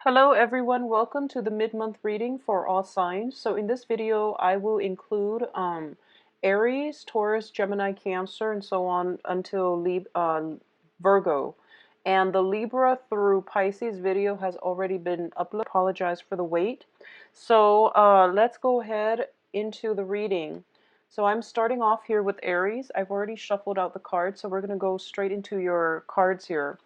Hello everyone, welcome to the mid-month reading for all signs. So in this video, I will include Aries, Taurus, Gemini, Cancer, and so on until Virgo. And the Libra through Pisces video has already been uploaded. Apologize for the wait. So let's go ahead into the reading. So I'm starting off here with Aries. I've already shuffled out the cards, so we're going to go straight into your cards here.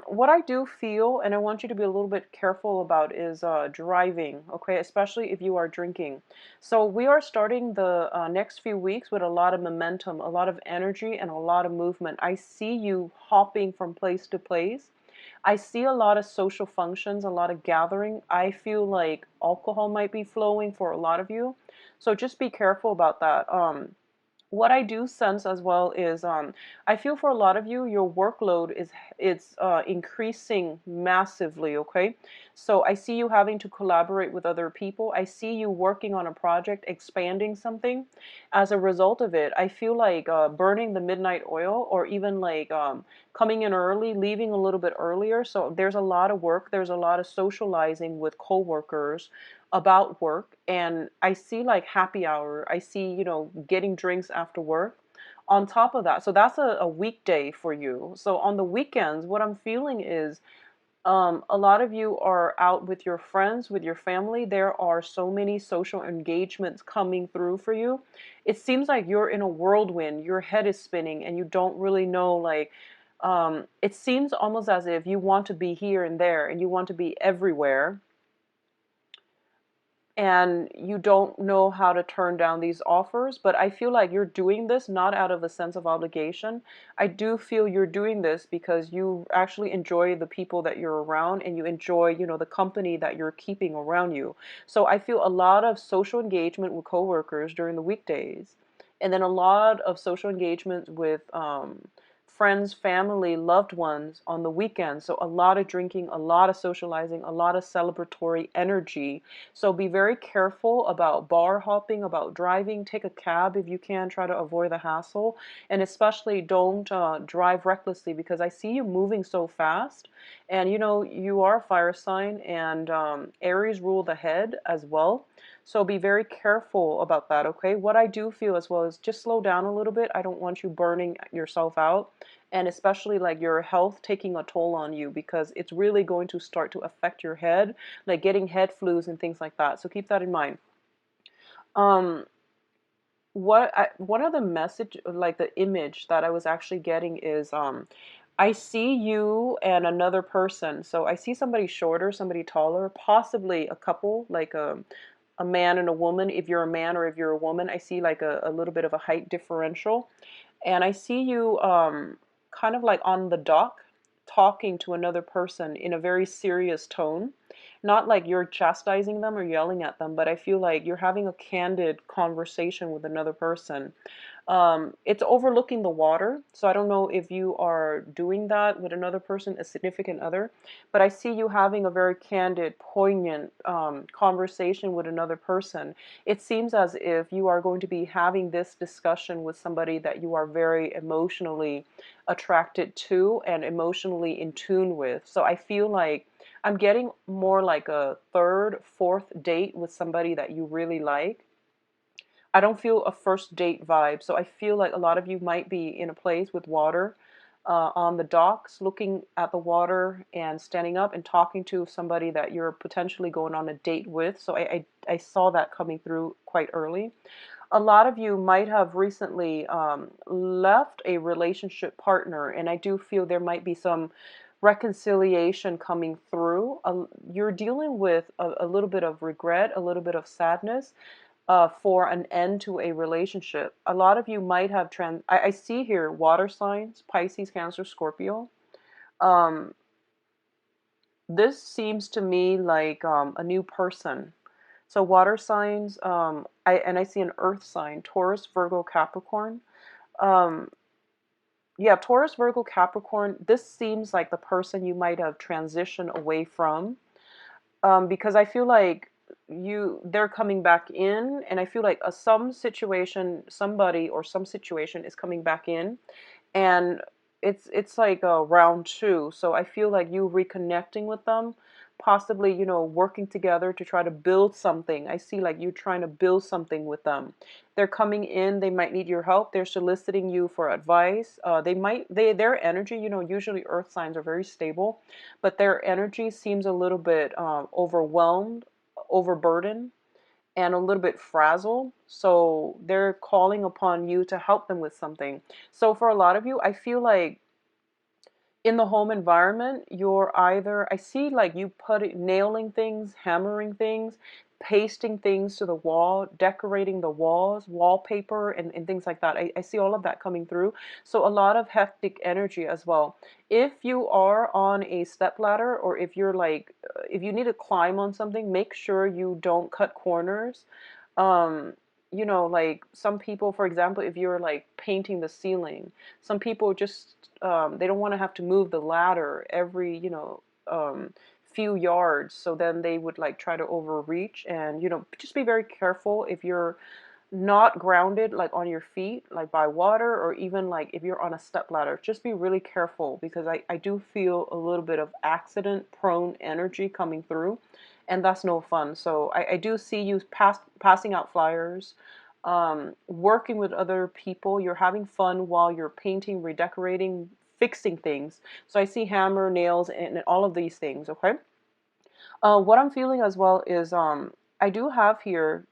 What I do feel, and I want you to be a little bit careful about, is driving, okay? Especially if you are drinking. So we are starting the next few weeks with a lot of momentum, a lot of energy, and a lot of movement. I see you hopping from place to place. I see a lot of social functions, a lot of gathering. I feel like alcohol might be flowing for a lot of you. So just be careful about that. What I do sense as well is I feel for a lot of you, your workload is it's increasing massively, okay? So I see you having to collaborate with other people. I see you working on a project, expanding something. As a result of it, I feel like burning the midnight oil, or even like coming in early, leaving a little bit earlier. So there's a lot of work, there's a lot of socializing with coworkers about work, and I see like happy hour. I see, getting drinks after work on top of that. So that's a weekday for you. So on the weekends, what I'm feeling is a lot of you are out with your friends, with your family. There are so many social engagements coming through for you. It seems like you're in a whirlwind. Your head is spinning and you don't really know, like, it seems almost as if you want to be here and there and you want to be everywhere, and you don't know how to turn down these offers. But I feel like you're doing this not out of a sense of obligation. I do feel you're doing this because you actually enjoy the people that you're around, and you enjoy, the company that you're keeping around you. So I feel a lot of social engagement with coworkers during the weekdays, and then a lot of social engagement with friends, family, loved ones on the weekends. So a lot of drinking, a lot of socializing, a lot of celebratory energy. So be very careful about bar hopping, about driving. Take a cab if you can. Try to avoid the hassle. And especially don't drive recklessly, because I see you moving so fast. And you are a fire sign, and Aries rule the head as well. So be very careful about that, okay? What I do feel as well is just slow down a little bit. I don't want you burning yourself out, and especially like your health taking a toll on you, because it's really going to start to affect your head, like getting head flus and things like that. So keep that in mind. Um, one of the message, like the image that I was actually getting is I see you and another person. So I see somebody shorter, somebody taller, possibly a couple, like a man and a woman. If you're a man or if you're a woman, I see like a little bit of a height differential. And I see you kind of like on the dock talking to another person in a very serious tone. Not like you're chastising them or yelling at them, but I feel like you're having a candid conversation with another person. It's overlooking the water, so I don't know if you are doing that with another person, a significant other, but I see you having a very candid, poignant conversation with another person. It seems as if you are going to be having this discussion with somebody that you are very emotionally attracted to and emotionally in tune with. So I feel like I'm getting more like a third, fourth date with somebody that you really like. I don't feel a first date vibe. So I feel like a lot of you might be in a place with water, on the docks, looking at the water and standing up and talking to somebody that you're potentially going on a date with. So I saw that coming through quite early. A lot of you might have recently left a relationship partner, and I do feel there might be some reconciliation coming through. You're dealing with a little bit of regret, a little bit of sadness for an end to a relationship. A lot of you might have I see here water signs, Pisces, Cancer, Scorpio. Um, this seems to me like a new person. So water signs, I see an earth sign, Taurus, Virgo, Capricorn. Um, yeah, Taurus, Virgo, Capricorn. This seems like the person you might have transitioned away from, because I feel like they're coming back in, and I feel like some situation, somebody or some situation is coming back in, and it's like a round two. So I feel like you reconnecting with them, possibly, you know, working together to try to build something. I see like you trying to build something with them. They're coming in, they might need your help. They're soliciting you for advice. Their energy, you know, usually earth signs are very stable, but their energy seems a little bit overwhelmed, overburdened, and a little bit frazzled. So they're calling upon you to help them with something. So for a lot of you, I feel like in the home environment, you're either, I see like you nailing things, hammering things, pasting things to the wall, decorating the walls, wallpaper, and things like that. I see all of that coming through. So a lot of hectic energy as well. If you are on a step ladder, or if you're like, if you need to climb on something, make sure you don't cut corners. um you know, like some people, for example, if you're like painting the ceiling, some people just they don't want to have to move the ladder every, you know, few yards, so then they would like try to overreach. And you know, just be very careful if you're not grounded like on your feet like by water, or even like if you're on a step ladder, just be really careful, because I do feel a little bit of accident prone energy coming through, and that's no fun. So I do see you passing out flyers, working with other people. You're having fun while you're painting, redecorating, fixing things. So I see hammer, nails, and all of these things. Okay. What I'm feeling as well is I do have here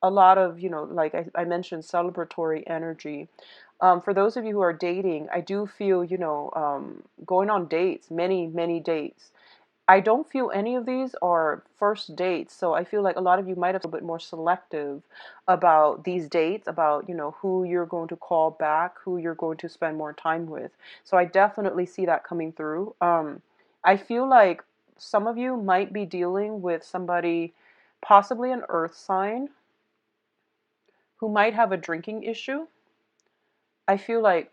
a lot of, you know, like I mentioned, celebratory energy. For those of you who are dating, I do feel, you know, going on dates, many, many dates. I don't feel any of these are first dates, so I feel like a lot of you might have a little bit more selective about these dates, about, you know, who you're going to call back, who you're going to spend more time with. So I definitely see that coming through. I feel like some of you might be dealing with somebody, possibly an earth sign, who might have a drinking issue. I feel like,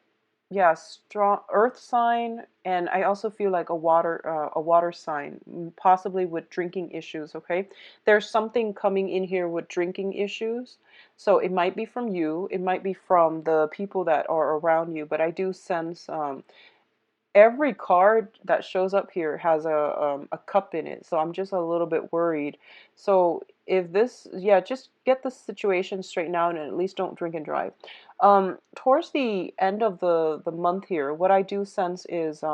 yeah, strong earth sign, and I also feel like a water sign, possibly with drinking issues. Okay, there's something coming in here with drinking issues, so it might be from you, it might be from the people that are around you, but I do sense every card that shows up here has a cup in it, so I'm just a little bit worried. So if this, yeah, just get the situation straightened out, and at least don't drink and drive. Towards the end of the month here, what I do sense is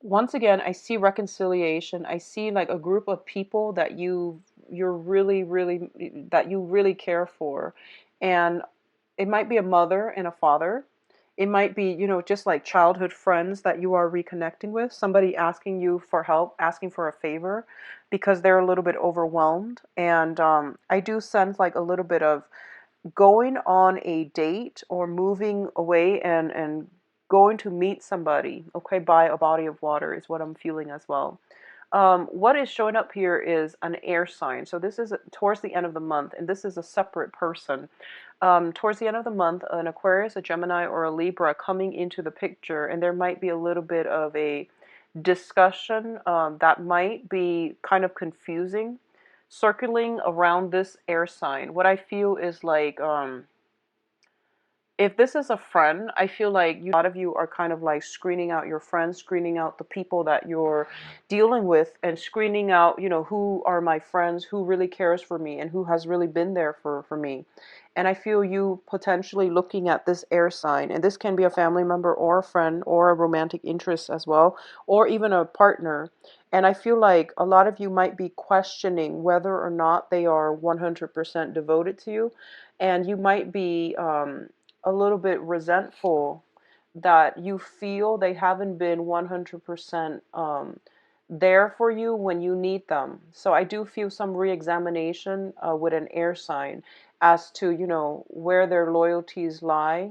once again, I see reconciliation. I see like a group of people that you're really, really, that you really care for, and it might be a mother and a father. It might be, you know, just like childhood friends that you are reconnecting with, somebody asking you for help, asking for a favor because they're a little bit overwhelmed. And I do sense like a little bit of going on a date or moving away and going to meet somebody, okay, by a body of water is what I'm feeling as well. What is showing up here is an air sign. So this is towards the end of the month, and this is a separate person. Towards the end of the month, an Aquarius, a Gemini, or a Libra coming into the picture, and there might be a little bit of a discussion that might be kind of confusing, circling around this air sign. What I feel is like, if this is a friend, I feel like a lot of you are kind of like screening out your friends, screening out the people that you're dealing with, and screening out, you know, who are my friends, who really cares for me, and who has really been there for me. And I feel you potentially looking at this air sign, and this can be a family member or a friend or a romantic interest as well, or even a partner. And I feel like a lot of you might be questioning whether or not they are 100% devoted to you. And you might be a little bit resentful that you feel they haven't been 100% there for you when you need them. So I do feel some re-examination with an air sign as to, you know, where their loyalties lie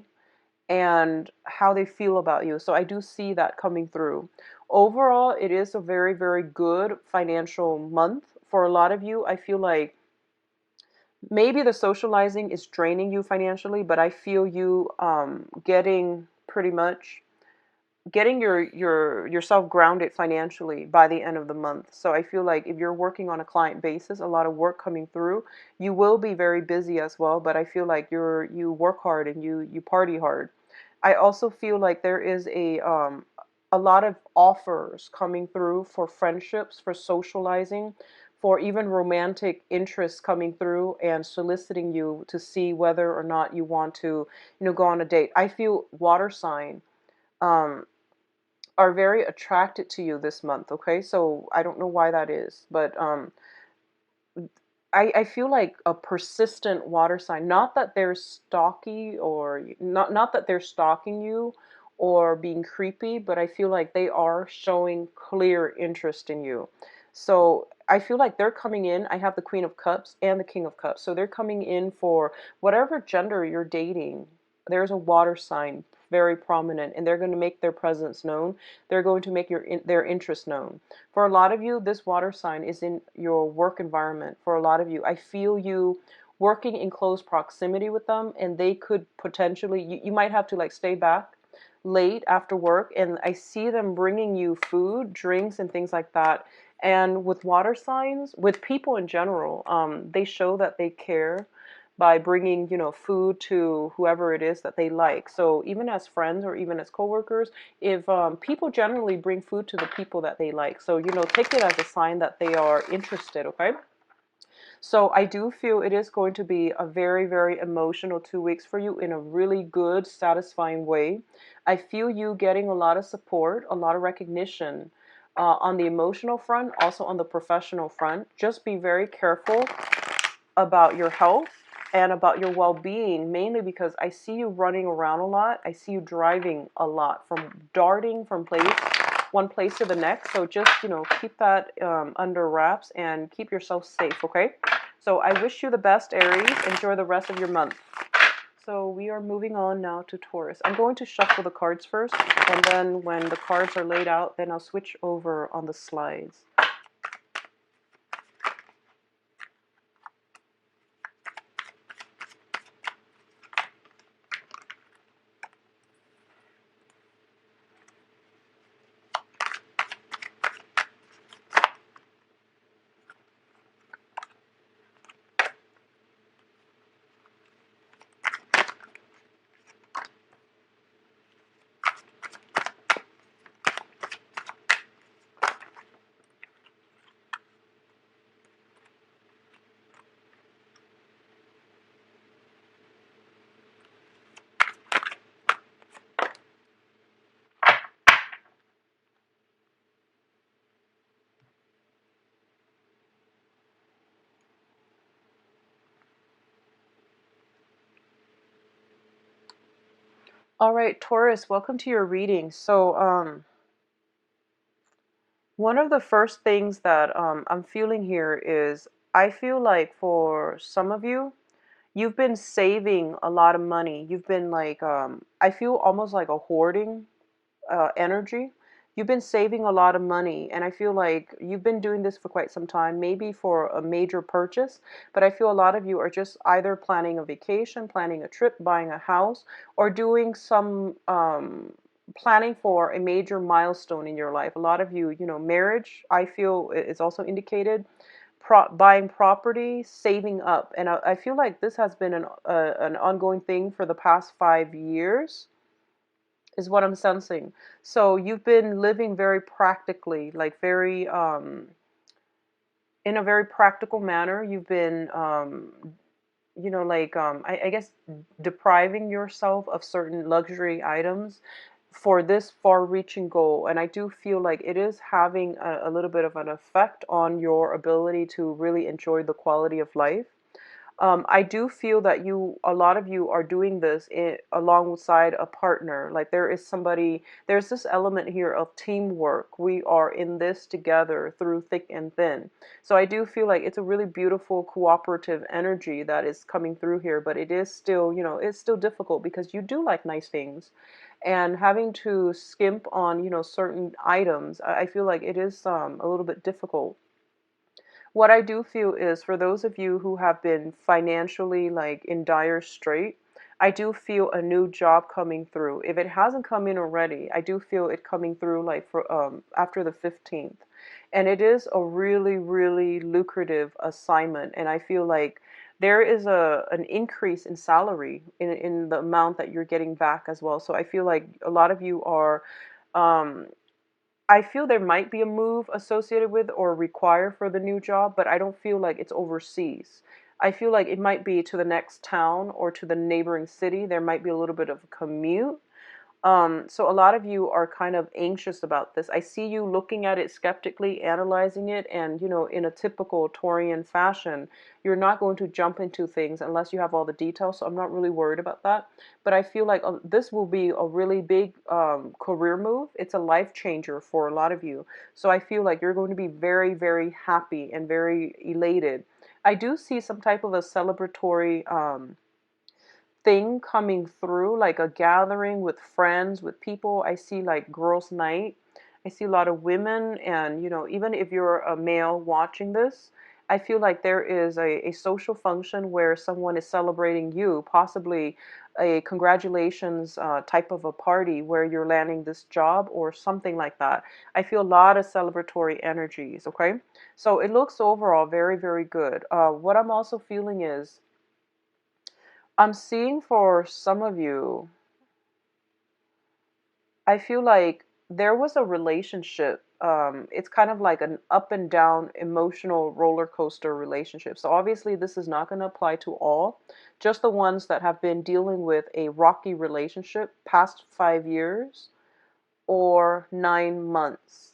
and how they feel about you. So I do see that coming through. Overall, it is a very, very good financial month for a lot of you. I feel like maybe the socializing is draining you financially, but I feel you getting pretty much getting yourself grounded financially by the end of the month. So I feel like if you're working on a client basis, a lot of work coming through, you will be very busy as well, but I feel like you work hard and you party hard. I also feel like there is a a lot of offers coming through for friendships, for socializing, for even romantic interests coming through and soliciting you to see whether or not you want to, go on a date. I feel water sign um, are very attracted to you this month. Okay, so I don't know why that is, but I feel like a persistent water sign. Not that they're stalky or not that they're stalking you or being creepy, but I feel like they are showing clear interest in you. So I feel like they're coming in. I have the Queen of Cups and the King of Cups. So they're coming in for whatever gender you're dating. There's a water sign very prominent, and they're going to make their presence known. They're going to make their interest known. For a lot of you, this water sign is in your work environment. For a lot of you, I feel you working in close proximity with them, and they could potentially, you might have to like stay back late after work, and I see them bringing you food, drinks, and things like that. And with water signs, with people in general, they show that they care by bringing, food to whoever it is that they like. So even as friends or even as coworkers, if people generally bring food to the people that they like, so take it as a sign that they are interested. Okay, so I do feel it is going to be a very, very emotional 2 weeks for you in a really good, satisfying way. I feel you getting a lot of support, a lot of recognition on the emotional front, also on the professional front. Just be very careful about your health and about your well-being, mainly because I see you running around a lot. I see you driving a lot, from darting from one place to the next. So just, keep that under wraps and keep yourself safe, okay? So I wish you the best, Aries. Enjoy the rest of your month. So we are moving on now to Taurus. I'm going to shuffle the cards first, and then when the cards are laid out, then I'll switch over on the slides. All right, Taurus, welcome to your reading. So, one of the first things that I'm feeling here is I feel like for some of you, you've been saving a lot of money. You've been like, I feel almost like a hoarding energy. You've been saving a lot of money, and I feel like you've been doing this for quite some time, maybe for a major purchase. But I feel a lot of you are just either planning a vacation, planning a trip, buying a house, or doing some planning for a major milestone in your life. A lot of you, marriage, I feel is also indicated. Buying property, saving up, and I feel like this has been an ongoing thing for the past 5 years is what I'm sensing. So you've been living very practically, like very in a very practical manner. You've been like I guess depriving yourself of certain luxury items for this far-reaching goal. And I do feel like it is having a little bit of an effect on your ability to really enjoy the quality of life. I do feel that a lot of you are doing this alongside a partner. Like there's this element here of teamwork. We are in this together through thick and thin. So I do feel like it's a really beautiful cooperative energy that is coming through here, but it is still, it's still difficult because you do like nice things. And having to skimp on, certain items, I feel like it is a little bit difficult. What I do feel is for those of you who have been financially like in dire strait, I do feel a new job coming through. If it hasn't come in already, I do feel it coming through like for after the 15th. And it is a really, really lucrative assignment. And I feel like there is an increase in salary in the amount that you're getting back as well. So I feel like a lot of you are I feel there might be a move associated with or required for the new job, but I don't feel like it's overseas. I feel like it might be to the next town or to the neighboring city. There might be a little bit of a commute. So a lot of you are kind of anxious about this. I see you looking at it skeptically, analyzing it, and in a typical Taurian fashion, you're not going to jump into things unless you have all the details. So I'm not really worried about that. But I feel like this will be a really big career move. It's a life changer for a lot of you. So I feel like you're going to be very, very happy and very elated. I do see some type of a celebratory thing coming through, like a gathering with friends, with people. I see like girls' night. I see a lot of women, and even if you're a male watching this, I feel like there is a social function where someone is celebrating you, possibly a congratulations type of a party where you're landing this job or something like that. I feel a lot of celebratory energies, okay? So it looks overall very, very good. What I'm also feeling is I'm seeing for some of you, I feel like there was a relationship. It's kind of like an up and down emotional roller coaster relationship. So obviously, this is not going to apply to all, just the ones that have been dealing with a rocky relationship past 5 years or 9 months.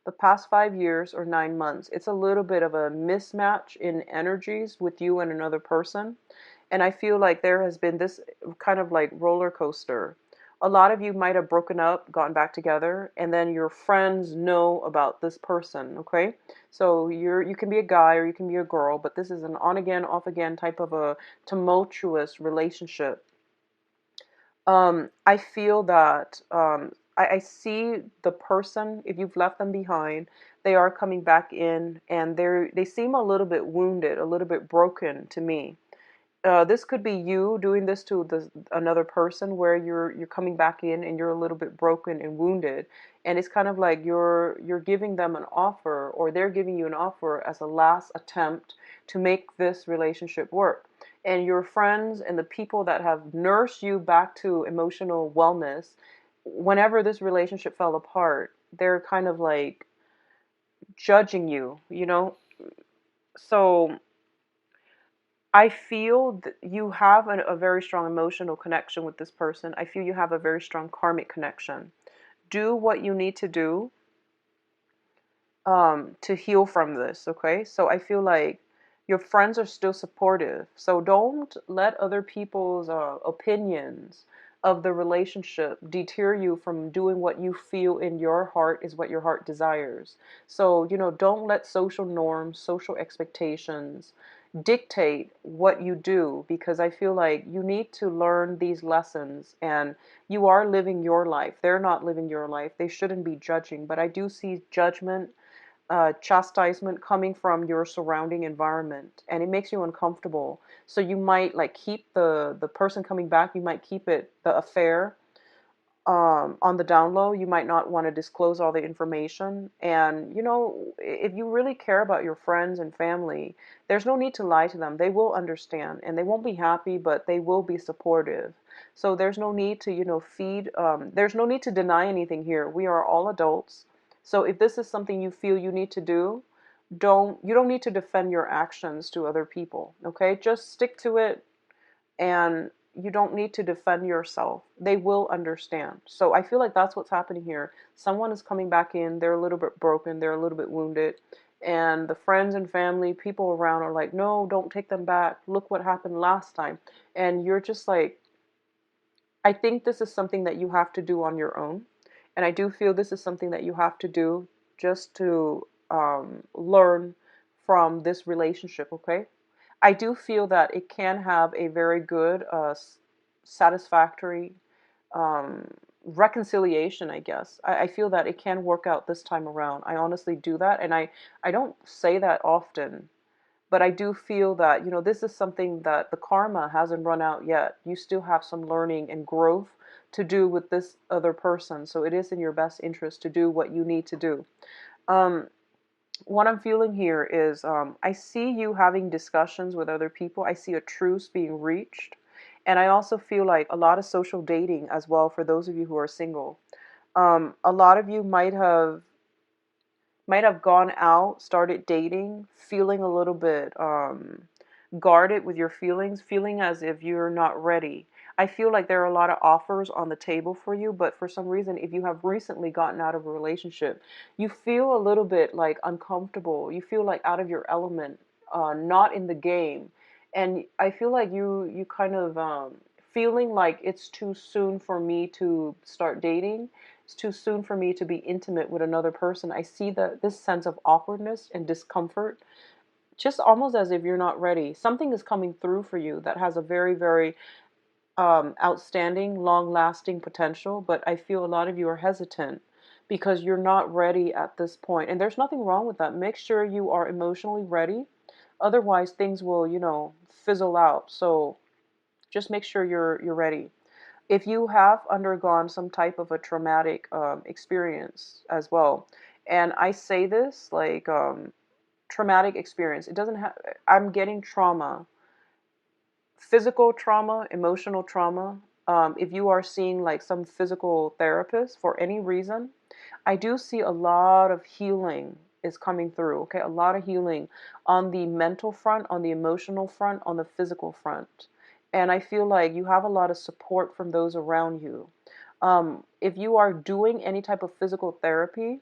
The past 5 years or 9 months, it's a little bit of a mismatch in energies with you and another person. And I feel like there has been this kind of like roller coaster. A lot of you might have broken up, gotten back together, and then your friends know about this person, okay? So you can be a guy or you can be a girl, but this is an on again, off again type of a tumultuous relationship. I feel that I see the person, if you've left them behind, they are coming back in and they seem a little bit wounded, a little bit broken to me. This could be you doing this to another person where you're coming back in and you're a little bit broken and wounded, and it's kind of like you're giving them an offer or they're giving you an offer as a last attempt to make this relationship work. And your friends and the people that have nursed you back to emotional wellness, whenever this relationship fell apart, they're kind of like judging you. So I feel that you have a very strong emotional connection with this person. I feel you have a very strong karmic connection. Do what you need to do to heal from this, okay? So I feel like your friends are still supportive. So don't let other people's opinions of the relationship deter you from doing what you feel in your heart is what your heart desires. So, don't let social norms, social expectations dictate what you do, because I feel like you need to learn these lessons and you are living your life. They're not living your life. They shouldn't be judging, but I do see judgment, chastisement coming from your surrounding environment, and it makes you uncomfortable. So you might like keep the person coming back, you might keep it the affair on the down low. You might not want to disclose all the information. And if you really care about your friends and family, there's no need to lie to them. They will understand, and they won't be happy, but they will be supportive. So there's no need to feed. There's no need to deny anything here. We are all adults. So if this is something you feel you need to do, you don't need to defend your actions to other people. Okay, just stick to it, and you don't need to defend yourself. They will understand. So I feel like that's what's happening here. Someone is coming back in, they're a little bit broken, they're a little bit wounded, and the friends and family, people around are like, no, don't take them back. Look what happened last time. And you're just like, I think this is something that you have to do on your own. And I do feel this is something that you have to do just to learn from this relationship, okay? I do feel that it can have a very good, satisfactory um, reconciliation, I guess. I feel that it can work out this time around. I honestly do that. And I don't say that often, but I do feel that, this is something that the karma hasn't run out yet. You still have some learning and growth to do with this other person. So it is in your best interest to do what you need to do. Um, what I'm feeling here is I see you having discussions with other people. I see a truce being reached. And I also feel like a lot of social dating as well for those of you who are single. A lot of you might have gone out, started dating, feeling a little bit guarded with your feelings, feeling as if you're not ready. I feel like there are a lot of offers on the table for you, but for some reason, if you have recently gotten out of a relationship, you feel a little bit like uncomfortable. You feel like out of your element, not in the game. And I feel like you kind of feeling like it's too soon for me to start dating. It's too soon for me to be intimate with another person. I see this sense of awkwardness and discomfort, just almost as if you're not ready. Something is coming through for you that has a very, very outstanding, long lasting potential, but I feel a lot of you are hesitant because you're not ready at this point. And there's nothing wrong with that. Make sure you are emotionally ready. Otherwise, things will, fizzle out. So just make sure you're ready. If you have undergone some type of a traumatic experience as well, and I say this like traumatic experience, it doesn't have, I'm getting trauma, physical trauma, emotional trauma. If you are seeing like some physical therapist for any reason, I do see a lot of healing is coming through. Okay, a lot of healing on the mental front, on the emotional front, on the physical front. And I feel like you have a lot of support from those around you. If you are doing any type of physical therapy,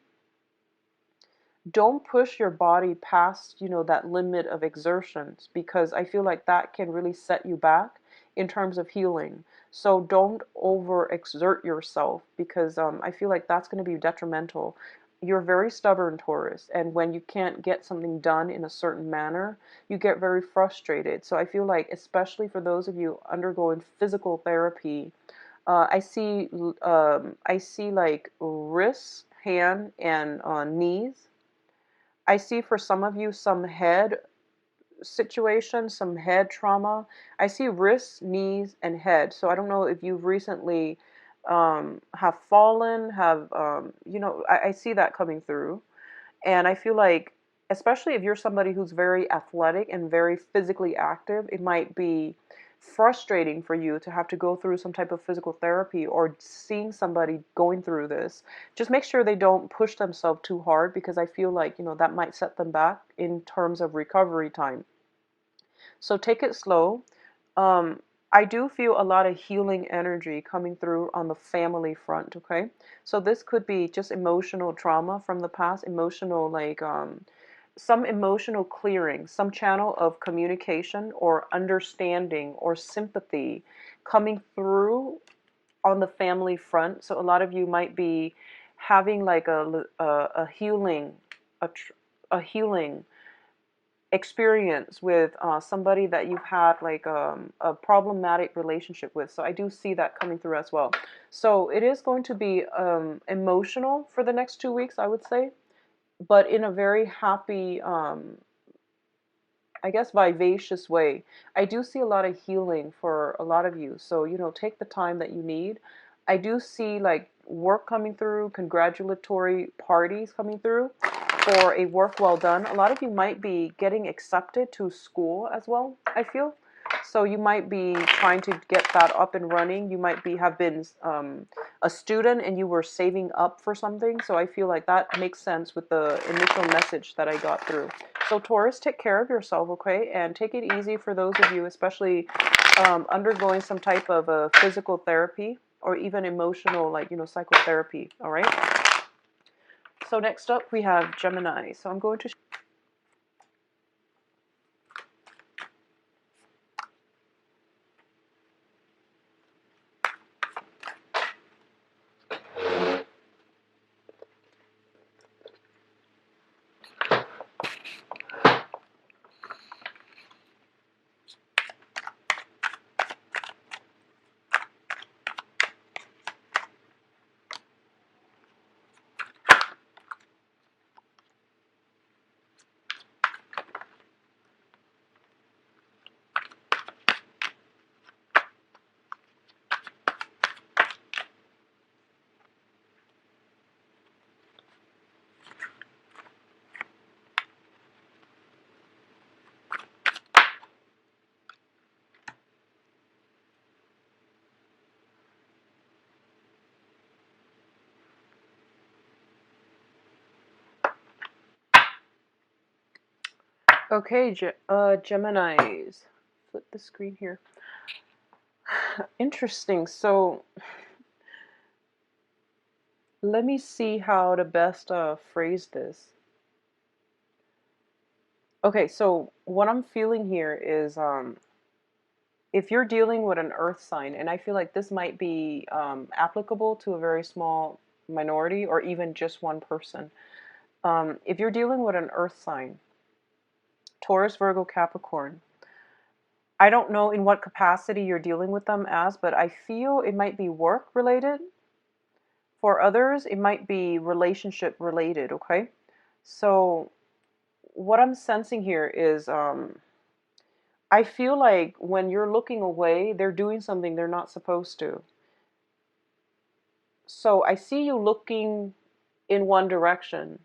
don't push your body past, that limit of exertions, because I feel like that can really set you back in terms of healing. So don't overexert yourself, because I feel like that's going to be detrimental. You're very stubborn, Taurus, and when you can't get something done in a certain manner, you get very frustrated. So I feel like, especially for those of you undergoing physical therapy, I see like wrists, hand, and knees. I see for some of you some head situation, some head trauma. I see wrists, knees, and head. So I don't know if you've recently have fallen, I see that coming through. And I feel like, especially if you're somebody who's very athletic and very physically active, it might be frustrating for you to have to go through some type of physical therapy or seeing somebody going through this. Just make sure they don't push themselves too hard, because I feel like, that might set them back in terms of recovery time. So take it slow. I do feel a lot of healing energy coming through on the family front, okay? So this could be just emotional trauma from the past, emotional, like some emotional clearing, some channel of communication or understanding or sympathy coming through on the family front. So a lot of you might be having like a healing, a healing experience with somebody that you've had like a problematic relationship with. So I do see that coming through as well. So it is going to be emotional for the next 2 weeks, I would say, but in a very happy, I guess, vivacious way. I do see a lot of healing for a lot of you. So, take the time that you need. I do see like work coming through, congratulatory parties coming through for a work well done. A lot of you might be getting accepted to school as well, I feel. So you might be trying to get that up and running. You might have been a student and you were saving up for something. So I feel like that makes sense with the initial message that I got through. So Taurus, take care of yourself, okay? And take it easy for those of you, especially undergoing some type of physical therapy or even emotional, like, psychotherapy, all right? So next up we have Gemini. So I'm going to Okay, Geminis. Flip the screen here. Interesting. So let me see how to best phrase this. Okay, so what I'm feeling here is if you're dealing with an earth sign, and I feel like this might be applicable to a very small minority or even just one person. If you're dealing with an earth sign, Taurus, Virgo, Capricorn, I don't know in what capacity you're dealing with them as, but I feel it might be work related. For others, it might be relationship related, okay? So, what I'm sensing here is I feel like when you're looking away, they're doing something they're not supposed to. So, I see you looking in one direction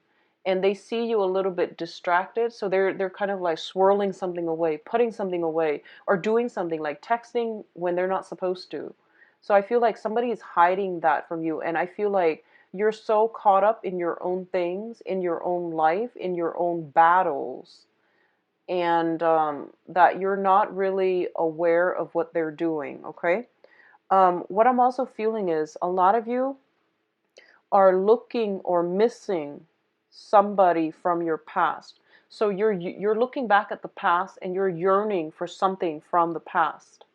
and they see you a little bit distracted, so they're kind of like swirling something away, putting something away, or doing something like texting when they're not supposed to. So I feel like somebody is hiding that from you, and I feel like you're so caught up in your own things, in your own life, in your own battles, and that you're not really aware of what they're doing. Okay. What I'm also feeling is a lot of you are looking or missing somebody from your past. So you're looking back at the past and you're yearning for something from the past.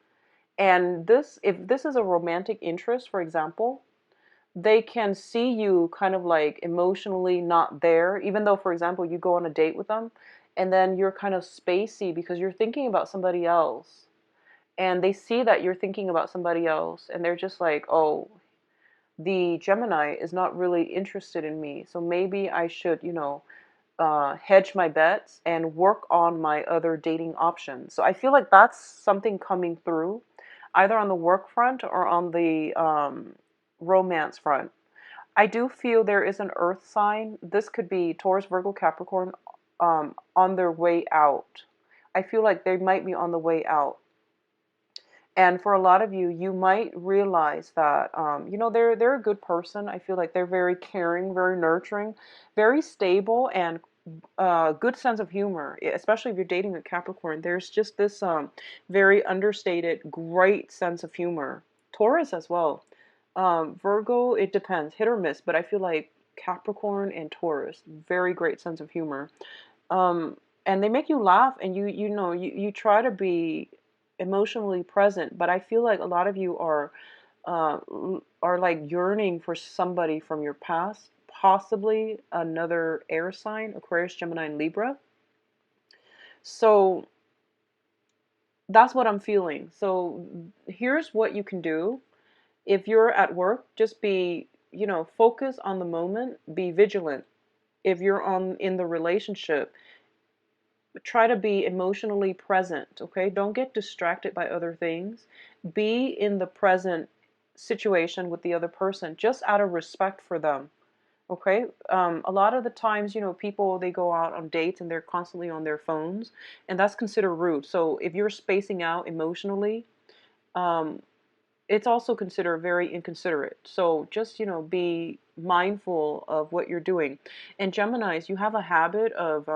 And this, if this is a romantic interest, for example, they can see you kind of like emotionally not there, even though, for example, you go on a date with them and then you're kind of spacey because you're thinking about somebody else. And they see that you're thinking about somebody else and they're just like, oh, the Gemini is not really interested in me. So maybe I should, hedge my bets and work on my other dating options. So I feel like that's something coming through, either on the work front or on the romance front. I do feel there is an earth sign. This could be Taurus, Virgo, Capricorn on their way out. I feel like they might be on the way out. And for a lot of you, you might realize that they're a good person. I feel like they're very caring, very nurturing, very stable, and good sense of humor. Especially if you're dating a Capricorn, there's just this very understated, great sense of humor. Taurus as well. Virgo, it depends, hit or miss, but I feel like Capricorn and Taurus, very great sense of humor. Um, and they make you laugh, and you try to be emotionally present, but I feel like a lot of you uh, are like yearning for somebody from your past, possibly another air sign, Aquarius, Gemini, and Libra. So that's what I'm feeling. So here's what you can do. If you're at work, just be, focus on the moment, be vigilant. If you're on in the relationship, try to be emotionally present, okay? Don't get distracted by other things. Be in the present situation with the other person just out of respect for them, okay? A lot of the times, people, they go out on dates and they're constantly on their phones, and that's considered rude. So if you're spacing out emotionally, um, it's also considered very inconsiderate. So just, be mindful of what you're doing. And Geminis, you have a habit of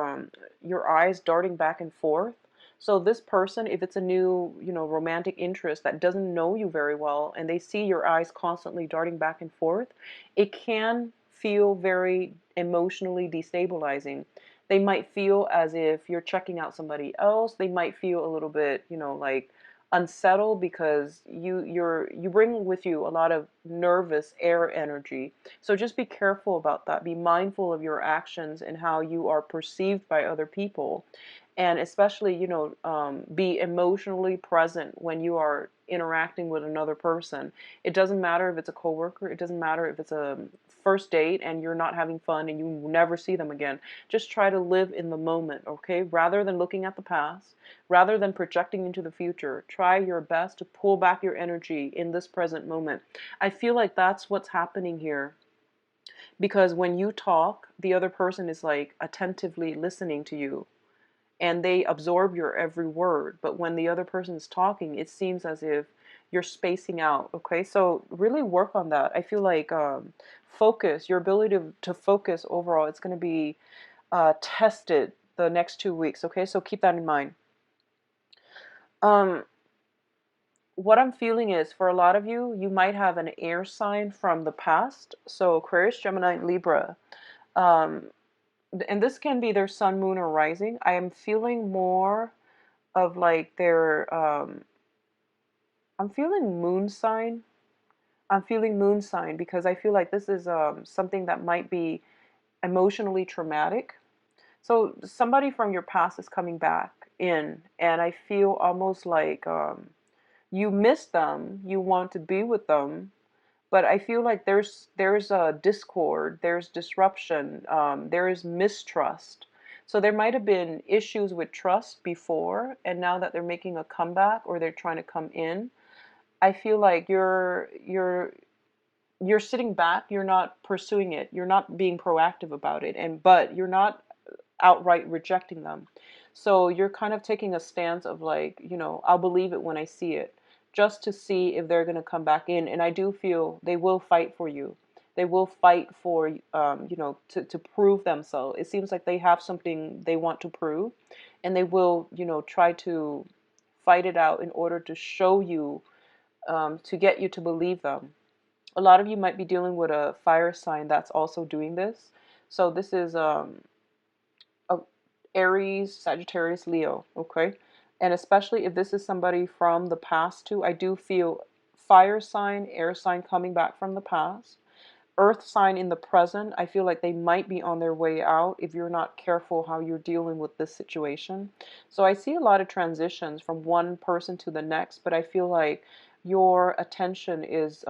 your eyes darting back and forth. So this person, if it's a new, romantic interest that doesn't know you very well and they see your eyes constantly darting back and forth, it can feel very emotionally destabilizing. They might feel as if you're checking out somebody else. They might feel a little bit, like unsettled because you bring with you a lot of nervous air energy. So just be careful about that. Be mindful of your actions and how you are perceived by other people, and especially be emotionally present when you are interacting with another person. It doesn't matter if it's a coworker, it doesn't matter if it's a first date and you're not having fun and you never see them again. Just try to live in the moment, okay? Rather than looking at the past, rather than projecting into the future, try your best to pull back your energy in this present moment. I feel like that's what's happening here, because when you talk, the other person is like attentively listening to you and they absorb your every word. But when the other person is talking, it seems as if you're spacing out. Okay, so really work on that. I feel like focus, your ability to focus overall, it's going to be tested the next 2 weeks. Okay, so keep that in mind. Um, what I'm feeling is for a lot of you, you might have an air sign from the past. So Aquarius, Gemini, and Libra. Um, and this can be their sun, moon, or rising. I am feeling more of like their, I'm feeling moon sign. I'm feeling moon sign because I feel like this is something that might be emotionally traumatic. So somebody from your past is coming back in, and I feel almost like you miss them, you want to be with them, but I feel like there's a discord, there's disruption, there is mistrust. So there might have been issues with trust before, and now that they're making a comeback or they're trying to come in, I feel like you're sitting back, you're not pursuing it, you're not being proactive about it, and but you're not outright rejecting them. So you're kind of taking a stance of like, I'll believe it when I see it, just to see if they're going to come back in. And I do feel they will fight for you. They will fight for, to prove themselves. It seems like they have something they want to prove, and they will, try to fight it out in order to show you, to get you to believe them. A lot of you might be dealing with a fire sign that's also doing this. So this is a Aries, Sagittarius, Leo, okay? And especially if this is somebody from the past too, I do feel fire sign, air sign coming back from the past. Earth sign in the present, I feel like they might be on their way out if you're not careful how you're dealing with this situation. So I see a lot of transitions from one person to the next, but I feel like your attention is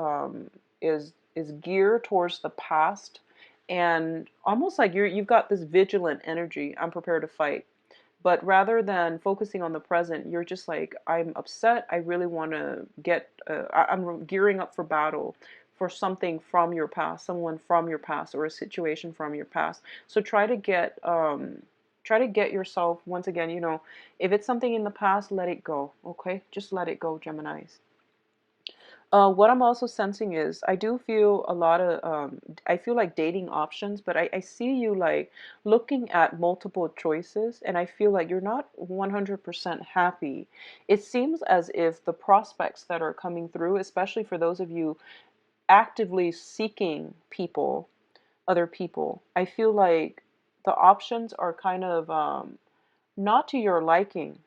geared towards the past, and almost like you've got this vigilant energy. I'm prepared to fight. But rather than focusing on the present, you're just like, I'm upset. I really want to get, I'm gearing up for battle for something from your past, someone from your past, or a situation from your past. So try to get yourself, once again, if it's something in the past, let it go. Okay. Just let it go, Geminis. What I'm also sensing is I do feel a lot of, I feel like dating options, but I see you like looking at multiple choices, and I feel like you're not 100% happy. It seems as if the prospects that are coming through, especially for those of you actively seeking people, other people, I feel like the options are kind of not to your liking.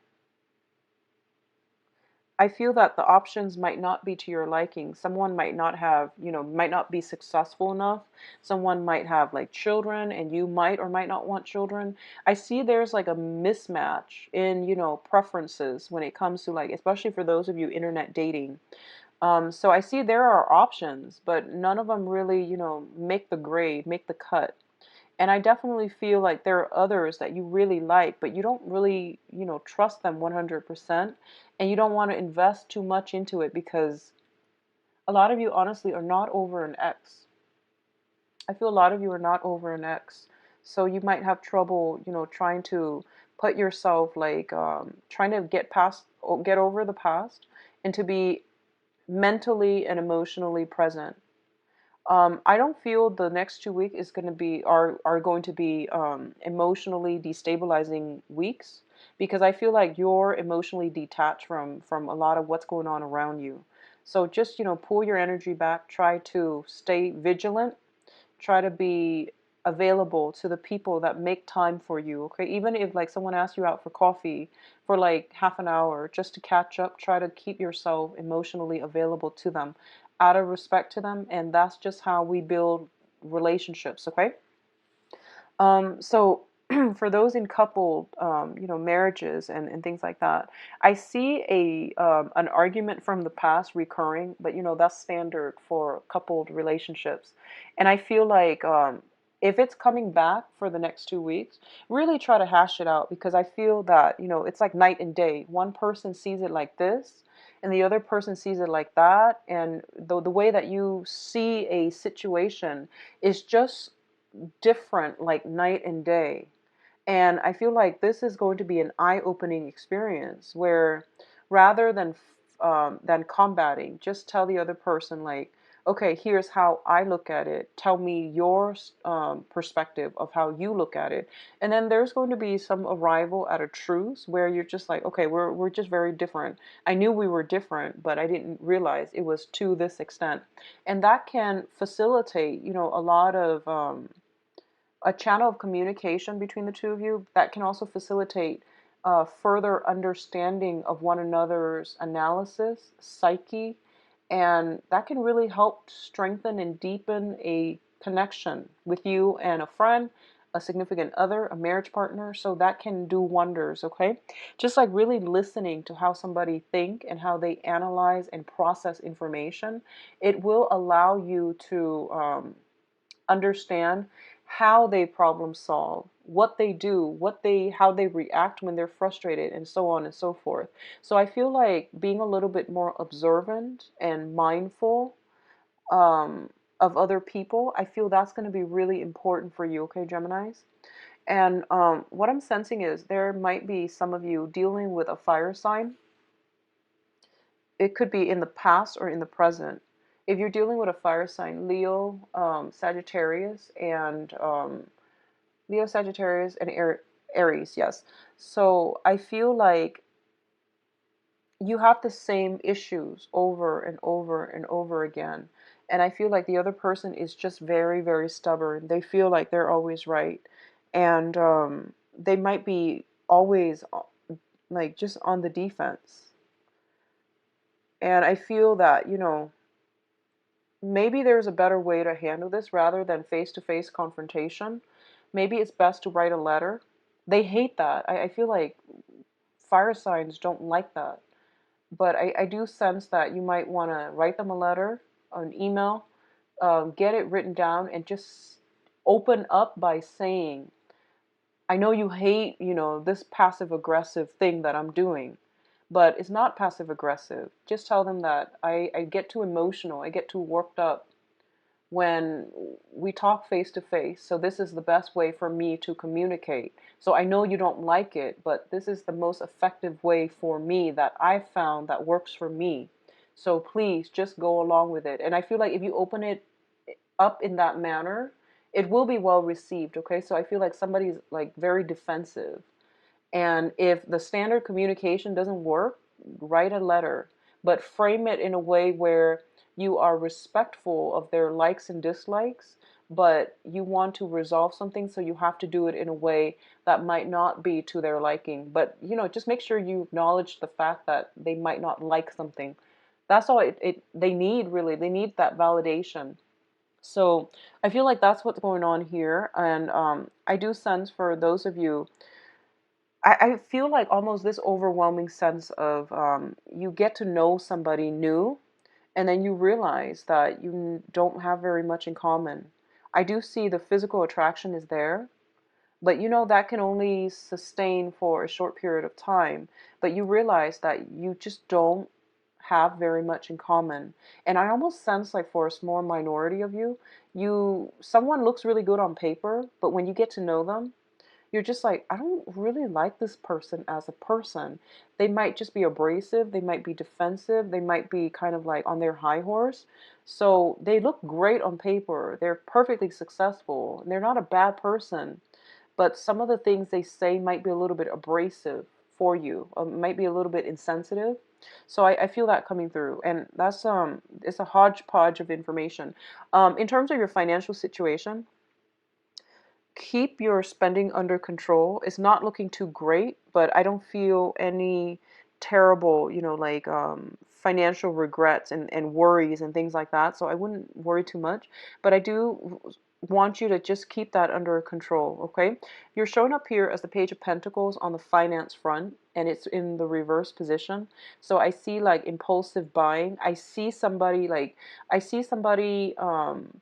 I feel that the options might not be to your liking. Someone might not have, might not be successful enough. Someone might have like children and you might or might not want children. I see there's like a mismatch in, preferences when it comes to like, especially for those of you internet dating. So I see there are options, but none of them really, make the grade, make the cut. And I definitely feel like there are others that you really like, but you don't really, trust them 100%. And you don't want to invest too much into it because a lot of you honestly are not over an ex. I feel a lot of you are not over an ex. So you might have trouble, trying to put yourself like, trying to get past, get over the past and to be mentally and emotionally present. I don't feel the next 2 weeks is going to be are going to be emotionally destabilizing weeks because I feel like you're emotionally detached from a lot of what's going on around you. So just pull your energy back. Try to stay vigilant. Try to be available to the people that make time for you. Okay, even if like someone asks you out for coffee for like half an hour just to catch up, try to keep yourself emotionally available to them out of respect to them, and that's just how we build relationships. Okay. So for those in coupled, marriages and things like that, I see an argument from the past recurring, but that's standard for coupled relationships. And I feel like if it's coming back for the next 2 weeks, really try to hash it out because I feel that it's like night and day. One person sees it like this. And the other person sees it like that, and the way that you see a situation is just different, like night and day. And I feel like this is going to be an eye-opening experience where rather than combating, just tell the other person like, okay, here's how I look at it. Tell me your perspective of how you look at it. And then there's going to be some arrival at a truce where you're just like, okay, we're just very different. I knew we were different, but I didn't realize it was to this extent. And that can facilitate, a lot of a channel of communication between the two of you that can also facilitate further understanding of one another's analysis, psyche, and that can really help strengthen and deepen a connection with you and a friend, a significant other, a marriage partner. So that can do wonders, okay? Just like really listening to how somebody think and how they analyze and process information, it will allow you to understand how they problem solve, what they do, how they react when they're frustrated, and so on and so forth. So I feel like being a little bit more observant and mindful um, of other people, I feel that's going to be really important for you, okay, Geminis? And what I'm sensing is there might be some of you dealing with a fire sign. It could be in the past or in the present. If you're dealing with a fire sign, Leo, Sagittarius, and Aries, yes. So I feel like you have the same issues over and over and over again. And I feel like the other person is just very, very stubborn. They feel like they're always right. And they might be always like just on the defense. And I feel that, maybe there's a better way to handle this rather than face-to-face confrontation. Maybe it's best to write a letter. They hate that. I feel like fire signs don't like that. But I do sense that you might want to write them a letter, an email, get it written down, and just open up by saying, I know you hate, this passive aggressive thing that I'm doing, but it's not passive aggressive. Just tell them that I get too emotional, I get too worked up when we talk face to face. So this is the best way for me to communicate. So I know you don't like it, but this is the most effective way for me that I've found that works for me. So please just go along with it. And I feel like if you open it up in that manner, it will be well received. Okay. So I feel like somebody's like very defensive. And if the standard communication doesn't work, write a letter, but frame it in a way where you are respectful of their likes and dislikes, but you want to resolve something, so you have to do it in a way that might not be to their liking. But, just make sure you acknowledge the fact that they might not like something. That's all they need, really. They need that validation. So I feel like that's what's going on here. And I do sense for those of you, I feel like almost this overwhelming sense of you get to know somebody new, and then you realize that you don't have very much in common. I do see the physical attraction is there, but that can only sustain for a short period of time. But you realize that you just don't have very much in common. And I almost sense like for a small minority of you, someone looks really good on paper, but when you get to know them, you're just like, I don't really like this person as a person. They might just be abrasive. They might be defensive. They might be kind of like on their high horse. So they look great on paper. They're perfectly successful. And they're not a bad person. But some of the things they say might be a little bit abrasive for you. Might be a little bit insensitive. So I feel that coming through. And that's it's a hodgepodge of information. In terms of your financial situation, keep your spending under control. It's not looking too great, but I don't feel any terrible, like financial regrets and worries and things like that. So I wouldn't worry too much. But I do want you to just keep that under control, okay? You're showing up here as the Page of Pentacles on the finance front, and it's in the reverse position. So I see like impulsive buying. I see somebody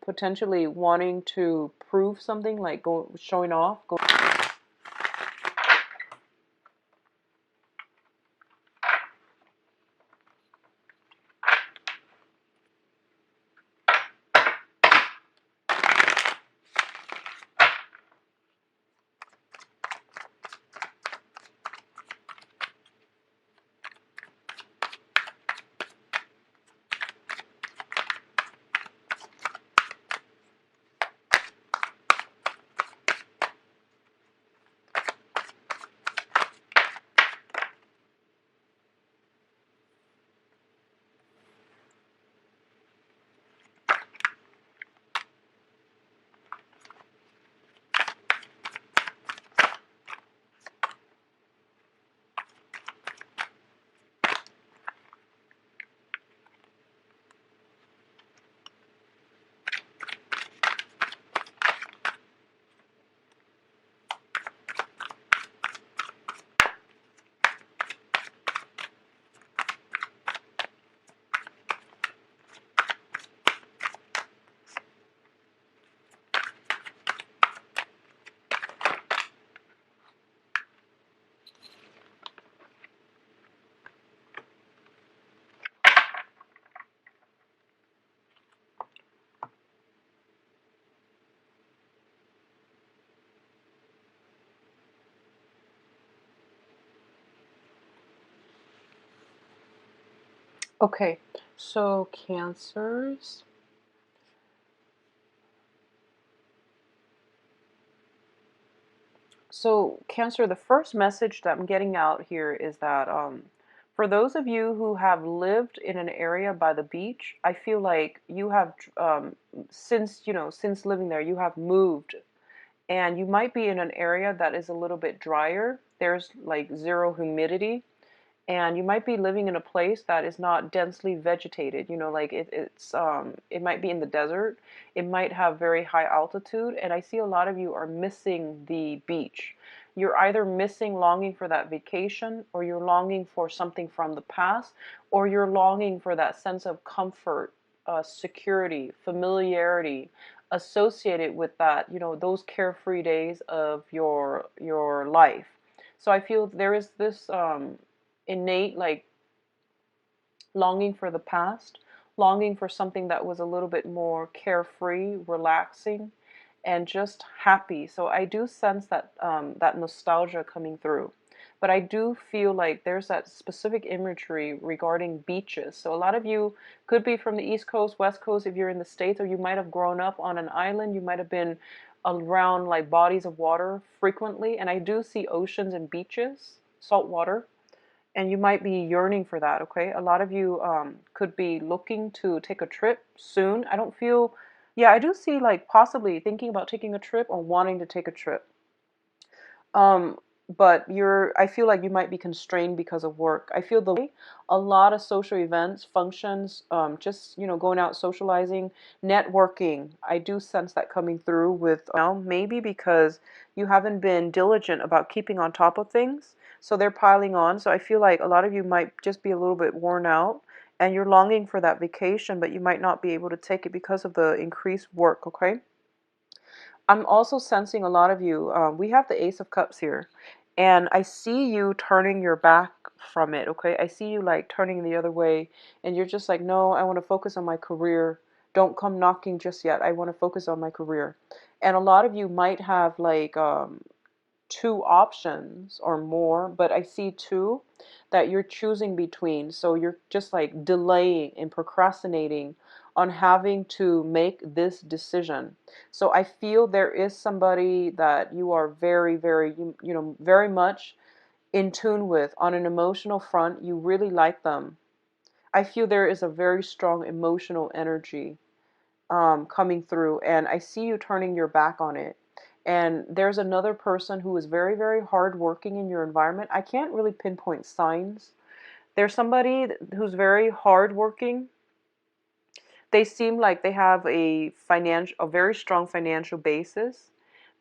potentially wanting to prove something, like showing off. Okay, so Cancers. So, Cancer, the first message that I'm getting out here is that for those of you who have lived in an area by the beach, I feel like you have, since, since living there, you have moved, and you might be in an area that is a little bit drier. There's like zero humidity, and you might be living in a place that is not densely vegetated. Like it might be in the desert. It might have very high altitude, and I see a lot of you are missing the beach. You're either missing longing for that vacation, or you're longing for something from the past, or you're longing for that sense of comfort, security, familiarity associated with that, those carefree days of your life. So I feel there is this innate, like, longing for the past, longing for something that was a little bit more carefree, relaxing, and just happy. So I do sense that that nostalgia coming through. But I do feel like there's that specific imagery regarding beaches. So a lot of you could be from the East Coast, West Coast if you're in the States, or you might have grown up on an island. You might have been around like bodies of water frequently. And I do see oceans and beaches, salt water, and you might be yearning for that. Okay, a lot of you could be looking to take a trip soon. I don't feel, yeah, I do see like possibly thinking about taking a trip or wanting to take a trip. um, but I feel like you might be constrained because of work. I feel a lot of social events, functions, just, going out, socializing, networking. I do sense that coming through with now, maybe because you haven't been diligent about keeping on top of things. So they're piling on. So I feel like a lot of you might just be a little bit worn out, and you're longing for that vacation, but you might not be able to take it because of the increased work, okay? I'm also sensing a lot of you. We have the Ace of Cups here, and I see you turning your back from it. Okay, I see you like turning the other way, and you're just like, no, I want to focus on my career. Don't come knocking just yet. I want to focus on my career. And a lot of you might have like two options or more, but I see two that you're choosing between. So you're just like delaying and procrastinating on having to make this decision. So I feel there is somebody that you are very, very, very much in tune with on an emotional front. You really like them. I feel there is a very strong emotional energy coming through, and I see you turning your back on it. And there's another person who is very, very hardworking in your environment. I can't really pinpoint signs. There's somebody who's very hardworking. They seem like they have a very strong financial basis.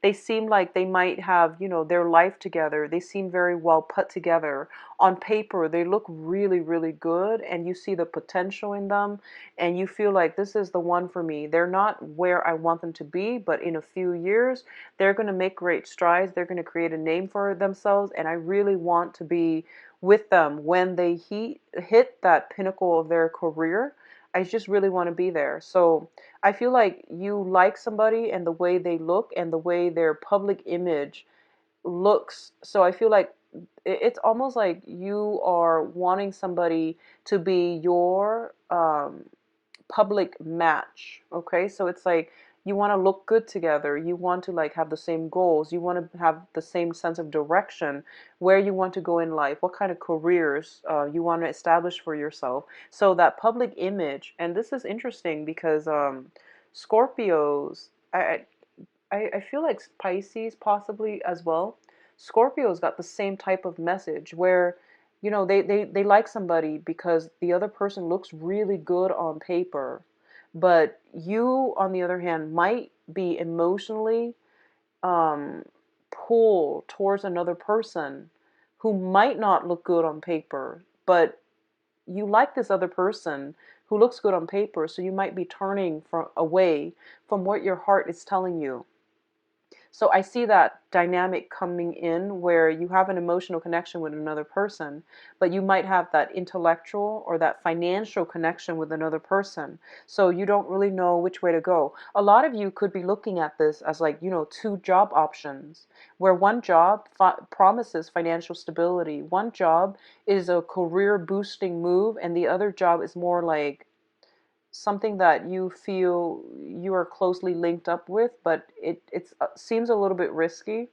They seem like they might have, their life together. They seem very well put together. On paper, they look really, really good, and you see the potential in them, and you feel like this is the one for me. They're not where I want them to be, but in a few years, they're going to make great strides. They're going to create a name for themselves, and I really want to be with them when they hit that pinnacle of their career. I just really want to be there. So I feel like you like somebody and the way they look and the way their public image looks. So I feel like it's almost like you are wanting somebody to be your public match. Okay, so it's like you want to look good together. You want to like have the same goals. You want to have the same sense of direction, where you want to go in life, what kind of careers you want to establish for yourself. So that public image, and this is interesting because Scorpios, I feel like Pisces possibly as well. Scorpios got the same type of message where, they like somebody because the other person looks really good on paper. But you, on the other hand, might be emotionally um, pulled towards another person who might not look good on paper, but you like this other person who looks good on paper, so you might be turning away from what your heart is telling you. So I see that dynamic coming in where you have an emotional connection with another person, but you might have that intellectual or that financial connection with another person. So you don't really know which way to go. A lot of you could be looking at this as like, two job options, where one job promises financial stability. One job is a career boosting move, and the other job is more like something that you feel you are closely linked up with, but it seems a little bit risky.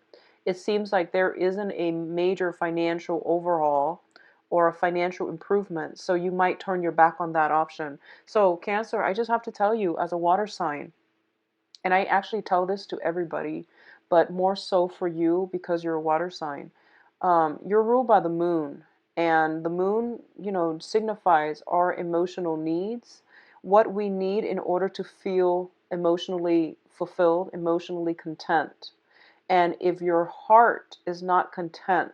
It seems like there isn't a major financial overhaul or a financial improvement, so you might turn your back on that option. So, Cancer, I just have to tell you, as a water sign, and I actually tell this to everybody, but more so for you because you're a water sign. You're ruled by the moon, and the moon, signifies our emotional needs, what we need in order to feel emotionally fulfilled, emotionally content. And if your heart is not content,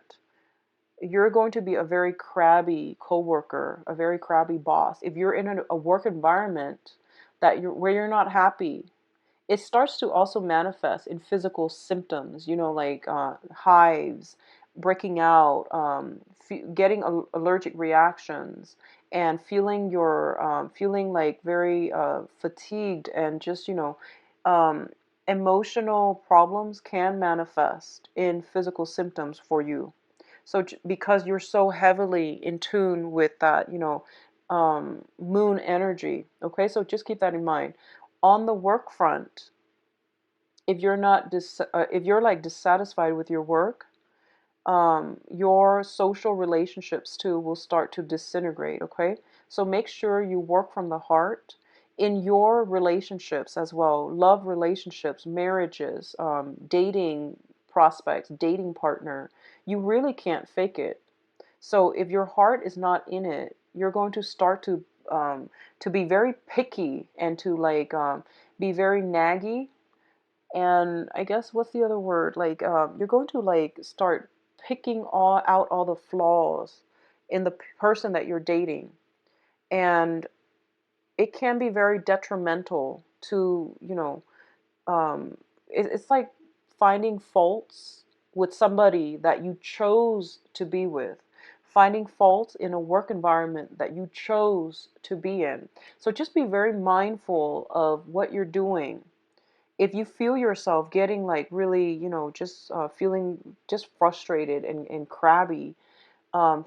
you're going to be a very crabby coworker, a very crabby boss. If you're in a work environment where you're not happy, it starts to also manifest in physical symptoms, like hives, breaking out, getting allergic reactions, and feeling like very fatigued, and just emotional problems can manifest in physical symptoms for you. So because you're so heavily in tune with that, moon energy. Okay, so just keep that in mind. On the work front, if you're like dissatisfied with your work, your social relationships too will start to disintegrate. Okay, so make sure you work from the heart in your relationships as well, love relationships, marriages, dating prospects, dating partner. You really can't fake it. So if your heart is not in it, you're going to start to be very picky, and to like be very naggy. And I guess, what's the other word? Like you're going to like start picking out all the flaws in the person that you're dating, and it can be very detrimental to, it's like finding faults with somebody that you chose to be with, finding faults in a work environment that you chose to be in. So just be very mindful of what you're doing. If you feel yourself getting like really, just feeling just frustrated and crabby,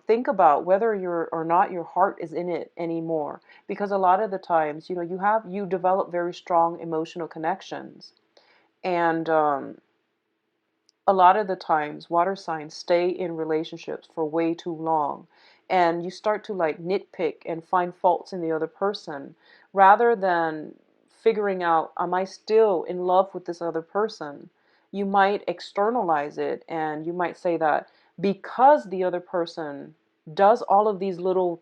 think about whether you're or not your heart is in it anymore. Because a lot of the times, you develop very strong emotional connections, and a lot of the times water signs stay in relationships for way too long, and you start to like nitpick and find faults in the other person, rather than figuring out, am I still in love with this other person? You might externalize it, and you might say that because the other person does all of these little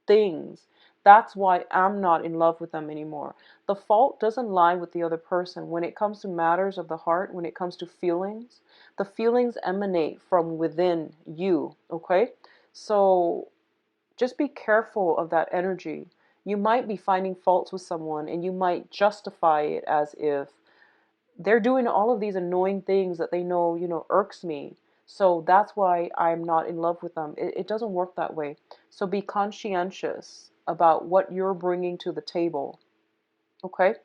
things, that's why I'm not in love with them anymore. The fault doesn't lie with the other person. When it comes to matters of the heart, when it comes to feelings, the feelings emanate from within you, okay? So just be careful of that energy. You might be finding faults with someone, and you might justify it as if they're doing all of these annoying things that they know, irks me. So that's why I'm not in love with them. It doesn't work that way. So be conscientious about what you're bringing to the table. Okay?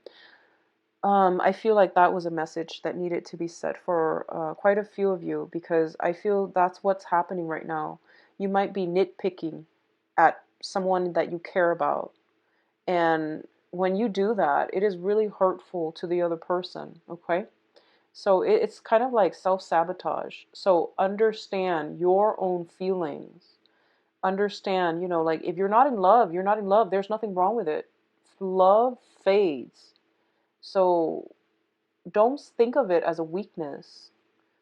I feel like that was a message that needed to be said for quite a few of you, because I feel that's what's happening right now. You might be nitpicking at someone that you care about. And when you do that, it is really hurtful to the other person. Okay? So it's kind of like self-sabotage. So understand your own feelings. Understand, like if you're not in love, you're not in love. There's nothing wrong with it. Love fades. So don't think of it as a weakness.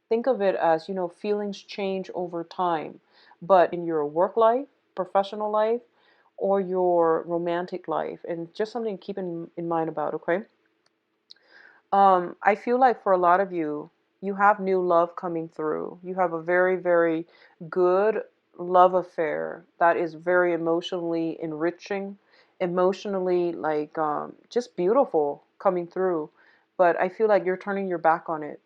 Think of it as, feelings change over time. But in your work life, professional life, or your romantic life, and just something to keep in mind about, okay? I feel like for a lot of you, you have new love coming through. You have a very, very good love affair that is very emotionally enriching, emotionally like just beautiful coming through. But I feel like you're turning your back on it.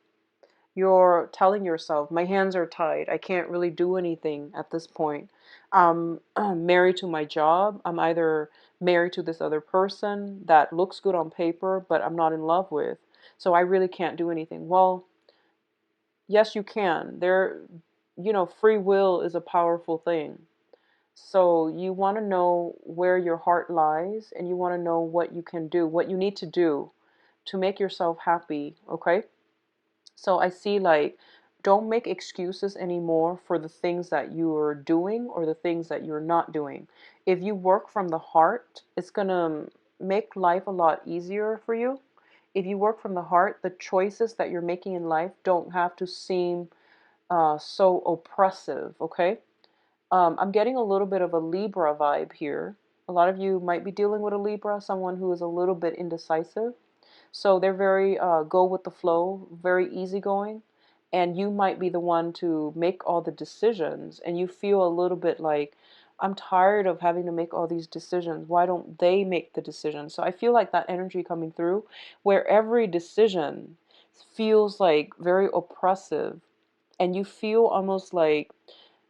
You're telling yourself, my hands are tied. I can't really do anything at this point. I'm married to my job. I'm either married to this other person that looks good on paper, but I'm not in love with. So I really can't do anything. Well, yes, you can. Free will is a powerful thing. So you want to know where your heart lies and you want to know what you can do, what you need to do to make yourself happy, okay? So I see like don't make excuses anymore for the things that you're doing or the things that you're not doing. If you work from the heart, it's going to make life a lot easier for you. If you work from the heart, the choices that you're making in life don't have to seem so oppressive, okay? I'm getting a little bit of a Libra vibe here. A lot of you might be dealing with a Libra, someone who is a little bit indecisive. So they're very go with the flow, very easygoing. And you might be the one to make all the decisions. And you feel a little bit like, I'm tired of having to make all these decisions. Why don't they make the decisions? So I feel like that energy coming through where every decision feels like very oppressive. And you feel almost like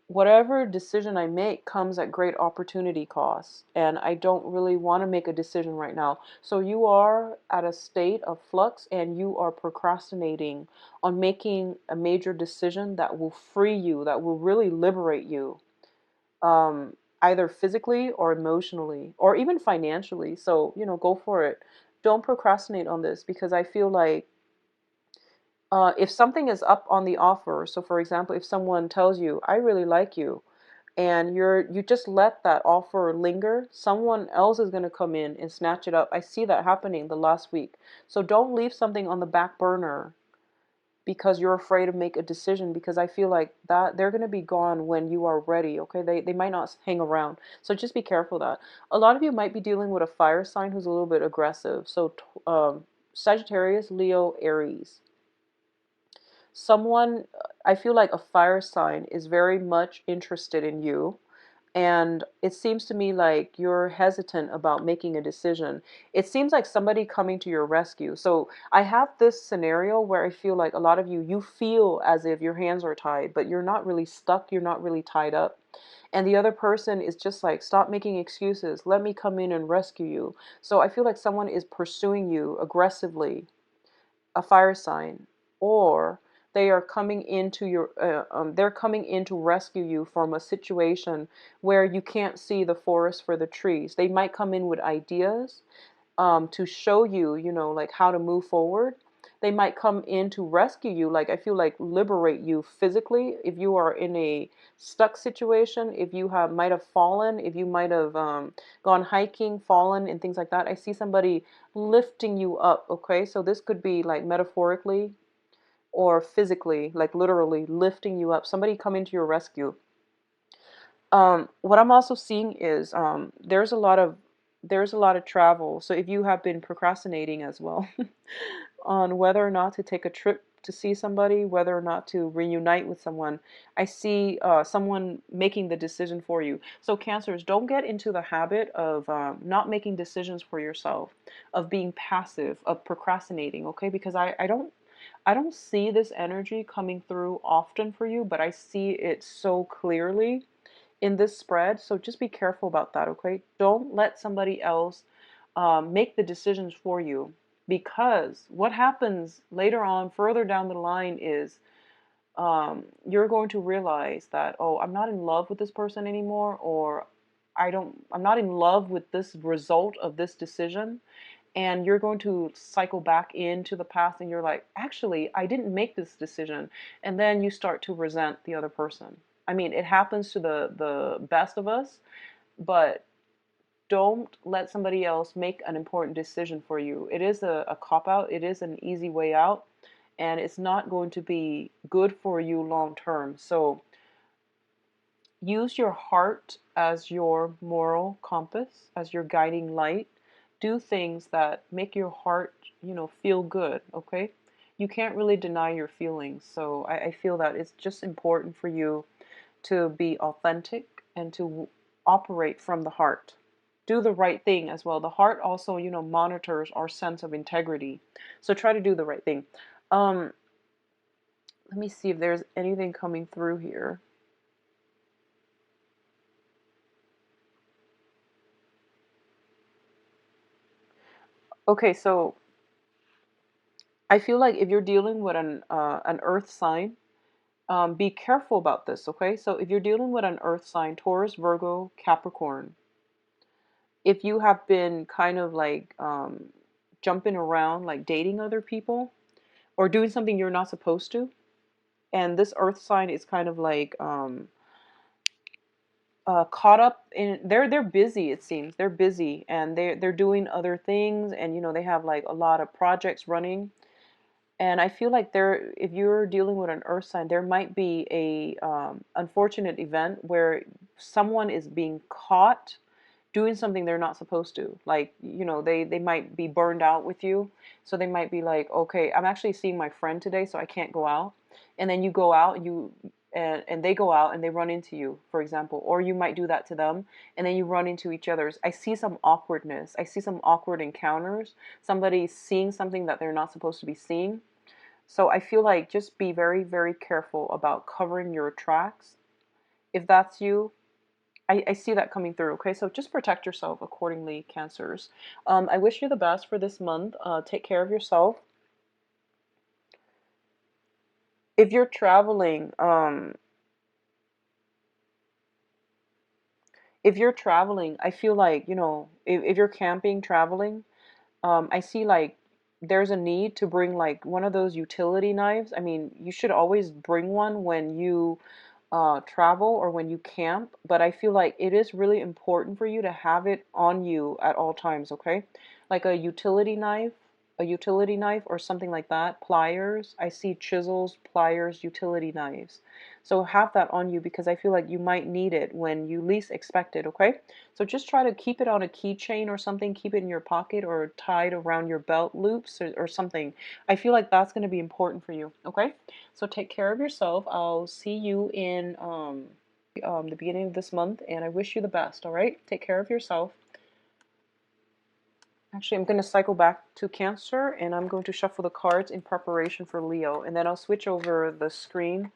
whatever decision I make comes at great opportunity cost, and I don't really want to make a decision right now. So you are at a state of flux and you are procrastinating on making a major decision that will free you, that will really liberate you, either physically or emotionally or even financially. So, go for it. Don't procrastinate on this because I feel like if something is up on the offer, so for example, if someone tells you, I really like you, and you just let that offer linger, someone else is going to come in and snatch it up. I see that happening the last week. So don't leave something on the back burner because you're afraid to make a decision, because I feel like that they're going to be gone when you are ready, okay? They might not hang around. So just be careful of that. A lot of you might be dealing with a fire sign who's a little bit aggressive. So Sagittarius, Leo, Aries. Someone, I feel like a fire sign is very much interested in you, and it seems to me like you're hesitant about making a decision. It seems like somebody coming to your rescue. So I have this scenario where I feel like a lot of you feel as if your hands are tied, but you're not really stuck, you're not really tied up. And the other person is just like, stop making excuses, let me come in and rescue you. So I feel like someone is pursuing you aggressively, a fire sign, or they are coming into they're coming in to rescue you from a situation where you can't see the forest for the trees. They might come in with ideas to show you, like how to move forward. They might come in to rescue you, like I feel like liberate you physically if you are in a stuck situation, if you might have fallen, if you might have gone hiking, fallen, and things like that. I see somebody lifting you up, okay? So this could be like metaphorically or physically, like literally lifting you up, somebody coming to your rescue. What I'm also seeing is there's a lot of travel. So if you have been procrastinating as well on whether or not to take a trip to see somebody, whether or not to reunite with someone, I see someone making the decision for you. So Cancers, don't get into the habit of not making decisions for yourself, of being passive, of procrastinating. Okay, because I don't see this energy coming through often for you, but I see it so clearly in this spread. So just be careful about that, okay? Don't let somebody else make the decisions for you, because what happens later on, further down the line, is you're going to realize that, oh, I'm not in love with this person anymore, or I'm not in love with this result of this decision. And you're going to cycle back into the past and you're like, actually, I didn't make this decision. And then you start to resent the other person. I mean, it happens to the best of us, but don't let somebody else make an important decision for you. It is a cop out, it is an easy way out, and it's not going to be good for you long term. So use your heart as your moral compass, as your guiding light. Do things that make your heart, feel good, okay? You can't really deny your feelings. So I feel that it's just important for you to be authentic and to operate from the heart. Do the right thing as well. The heart also, monitors our sense of integrity. So try to do the right thing. Um, Let me see if there's anything coming through here. Okay, so I feel like if you're dealing with an earth sign, be careful about this, okay? So if you're dealing with an earth sign, Taurus, Virgo, Capricorn, if you have been kind of like jumping around, like dating other people or doing something you're not supposed to, and this earth sign is kind of like caught up in, they're busy, it seems they're busy and they're doing other things, and you know they have like a lot of projects running. And I feel like there, if you're dealing with an earth sign, there might be a unfortunate event where someone is being caught doing something they're not supposed to. Like, you know, they might be burned out with you. So they might be like, okay, I'm actually seeing my friend today, so I can't go out. And then you go out, and they go out and they run into you, for example. Or you might do that to them and then you run into each other's. I see some awkwardness. I see some awkward encounters. Somebody seeing something that they're not supposed to be seeing. So I feel like just be very, very careful about covering your tracks. If that's you, I see that coming through. Okay, so just protect yourself accordingly, Cancers. I wish you the best for this month. Take care of yourself. If you're traveling, I feel like, you know, if you're camping, traveling, I see like there's a need to bring like one of those utility knives. I mean, you should always bring one when you travel or when you camp, but I feel like it is really important for you to have it on you at all times, okay? Like a utility knife or something like that, pliers. I see chisels, pliers, utility knives. So have that on you because I feel like you might need it when you least expect it, okay? So just try to keep it on a keychain or something, keep it in your pocket or tied around your belt loops or something. I feel like that's going to be important for you, okay? So take care of yourself. I'll see you in the beginning of this month, and I wish you the best, all right? Take care of yourself. Actually, I'm going to cycle back to Cancer, and I'm going to shuffle the cards in preparation for Leo, and then I'll switch over the screen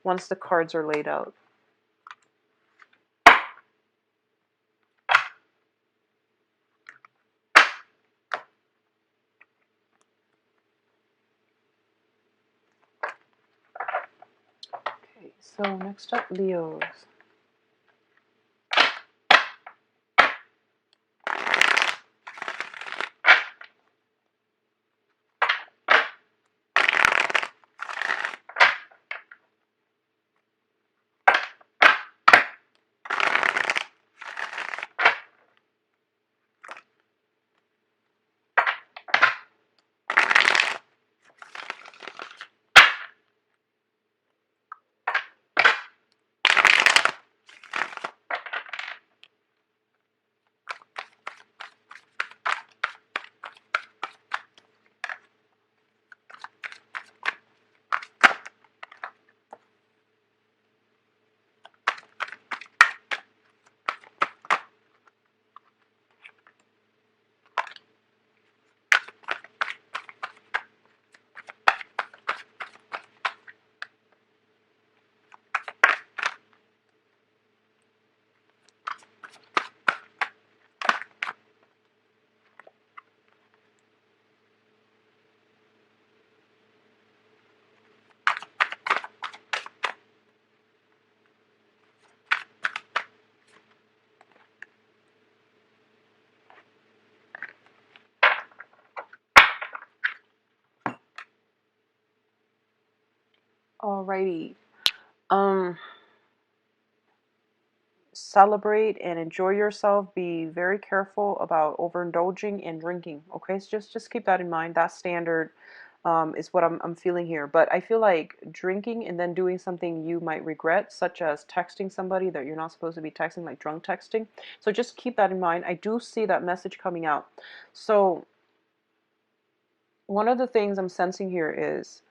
once the cards are laid out. Okay, so next up, Leos. Alrighty. Um, Celebrate and enjoy yourself. Be very careful about overindulging and drinking. Okay, so just keep that in mind. That's standard. Is what I'm feeling here. But I feel like drinking and then doing something you might regret, such as texting somebody that you're not supposed to be texting, like drunk texting. So just keep that in mind. I do see that message coming out. So one of the things I'm sensing here is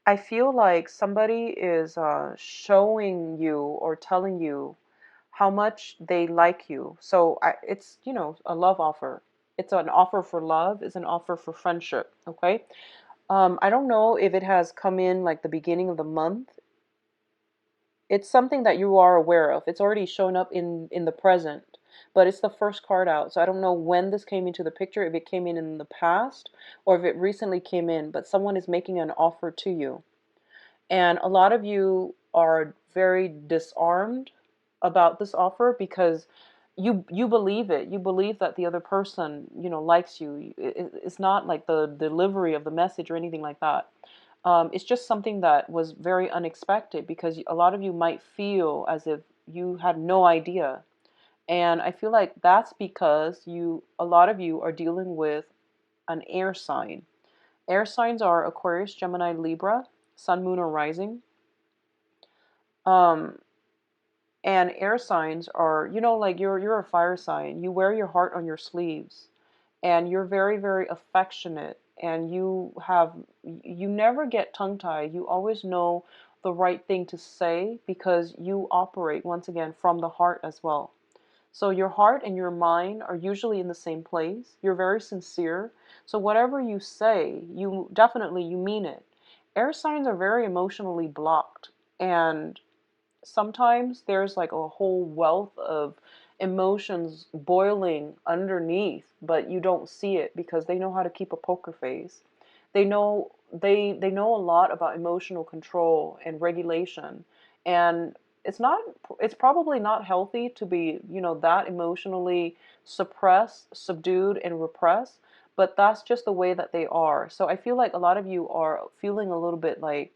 I feel like somebody is showing you or telling you how much they like you. So it's, you know, a love offer. It's an offer for love, it's an offer for friendship, okay? I don't know if it has come in like the beginning of the month. It's something that you are aware of. It's already shown up in the present, but it's the first card out. So I don't know when this came into the picture, if it came in the past or if it recently came in, but someone is making an offer to you. And a lot of you are very disarmed about this offer because you believe it. You believe that the other person, likes you. It's not like the delivery of the message or anything like that. It's just something that was very unexpected because a lot of you might feel as if you had no idea. And I feel like that's because a lot of you are dealing with an air sign. Air signs are Aquarius, Gemini, Libra, Sun, Moon, or Rising. Um, and air signs are, like you're a fire sign. You wear your heart on your sleeves, and you're very, very affectionate, and you never get tongue-tied. You always know the right thing to say because you operate once again from the heart as well. So your heart and your mind are usually in the same place. You're very sincere. So whatever you say, you mean it. Air signs are very emotionally blocked, and sometimes there's like a whole wealth of emotions boiling underneath, but you don't see it because they know how to keep a poker face. They know a lot about emotional control and regulation, and it's not it's probably not healthy to be, that emotionally suppressed, subdued, and repressed, but that's just the way that they are. So I feel like a lot of you are feeling a little bit like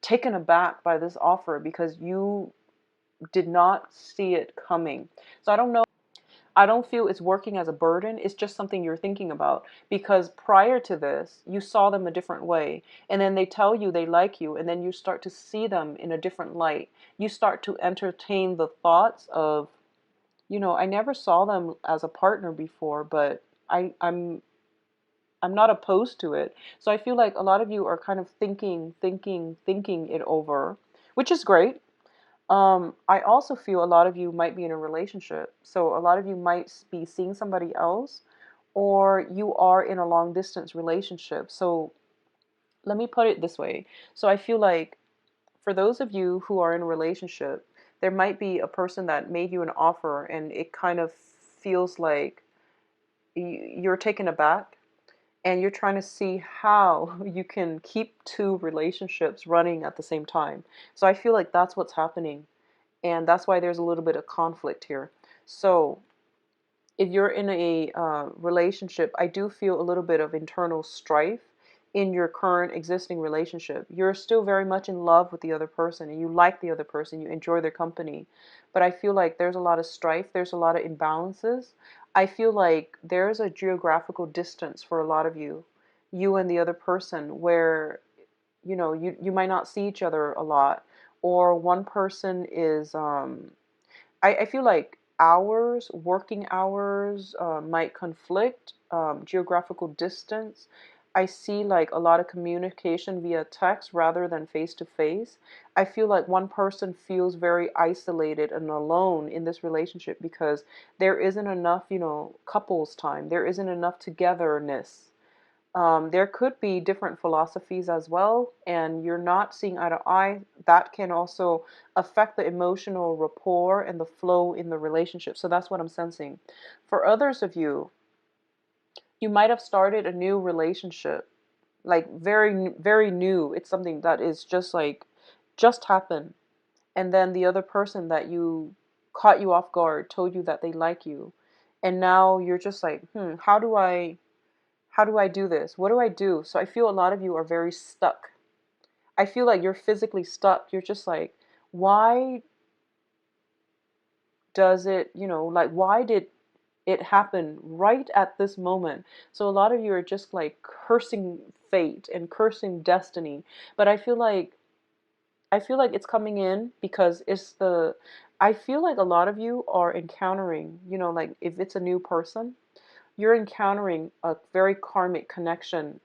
taken aback by this offer because you did not see it coming. So I don't know. I don't feel it's working as a burden. It's just something you're thinking about because prior to this, you saw them a different way. And then they tell you they like you, and then you start to see them in a different light. You start to entertain the thoughts of, I never saw them as a partner before, but I'm not opposed to it. So I feel like a lot of you are kind of thinking it over, which is great. I also feel a lot of you might be in a relationship. So a lot of you might be seeing somebody else, or you are in a long distance relationship. So let me put it this way. So I feel like for those of you who are in a relationship, there might be a person that made you an offer and it kind of feels like you're taken aback and you're trying to see how you can keep two relationships running at the same time. So I feel like that's what's happening. And that's why there's a little bit of conflict here. So if you're in a relationship, I do feel a little bit of internal strife in your current existing relationship. You're still very much in love with the other person and you like the other person, you enjoy their company. But I feel like there's a lot of strife, there's a lot of imbalances. I feel like there's a geographical distance for a lot of you and the other person, where you might not see each other a lot, or one person is I feel like working hours might conflict, geographical distance. I see like a lot of communication via text rather than face to face. I feel like one person feels very isolated and alone in this relationship because there isn't enough, couples time. There isn't enough togetherness. There could be different philosophies as well, and you're not seeing eye to eye. That can also affect the emotional rapport and the flow in the relationship. So that's what I'm sensing. For others of you, you might have started a new relationship, like very, very new. It's something that is just happened. And then the other person that you caught you off guard told you that they like you. And now you're just like, how do I do this? What do I do? So I feel a lot of you are very stuck. I feel like you're physically stuck. You're just like, why does it, like, why did it happen right at this moment? So a lot of you are just like cursing fate and cursing destiny. But I feel like it's coming in because I feel like a lot of you are encountering, like if it's a new person, you're encountering a very karmic connection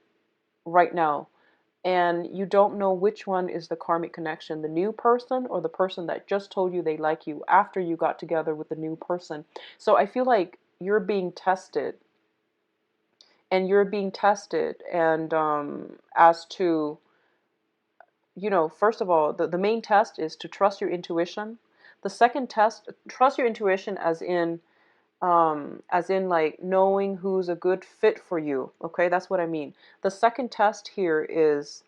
right now, and you don't know which one is the karmic connection, the new person or the person that just told you they like you after you got together with the new person. So I feel like you're being tested and you're being tested, and as to, first of all, the main test is to trust your intuition. The second test, trust your intuition as in like knowing who's a good fit for you. Okay, that's what I mean. The second test here is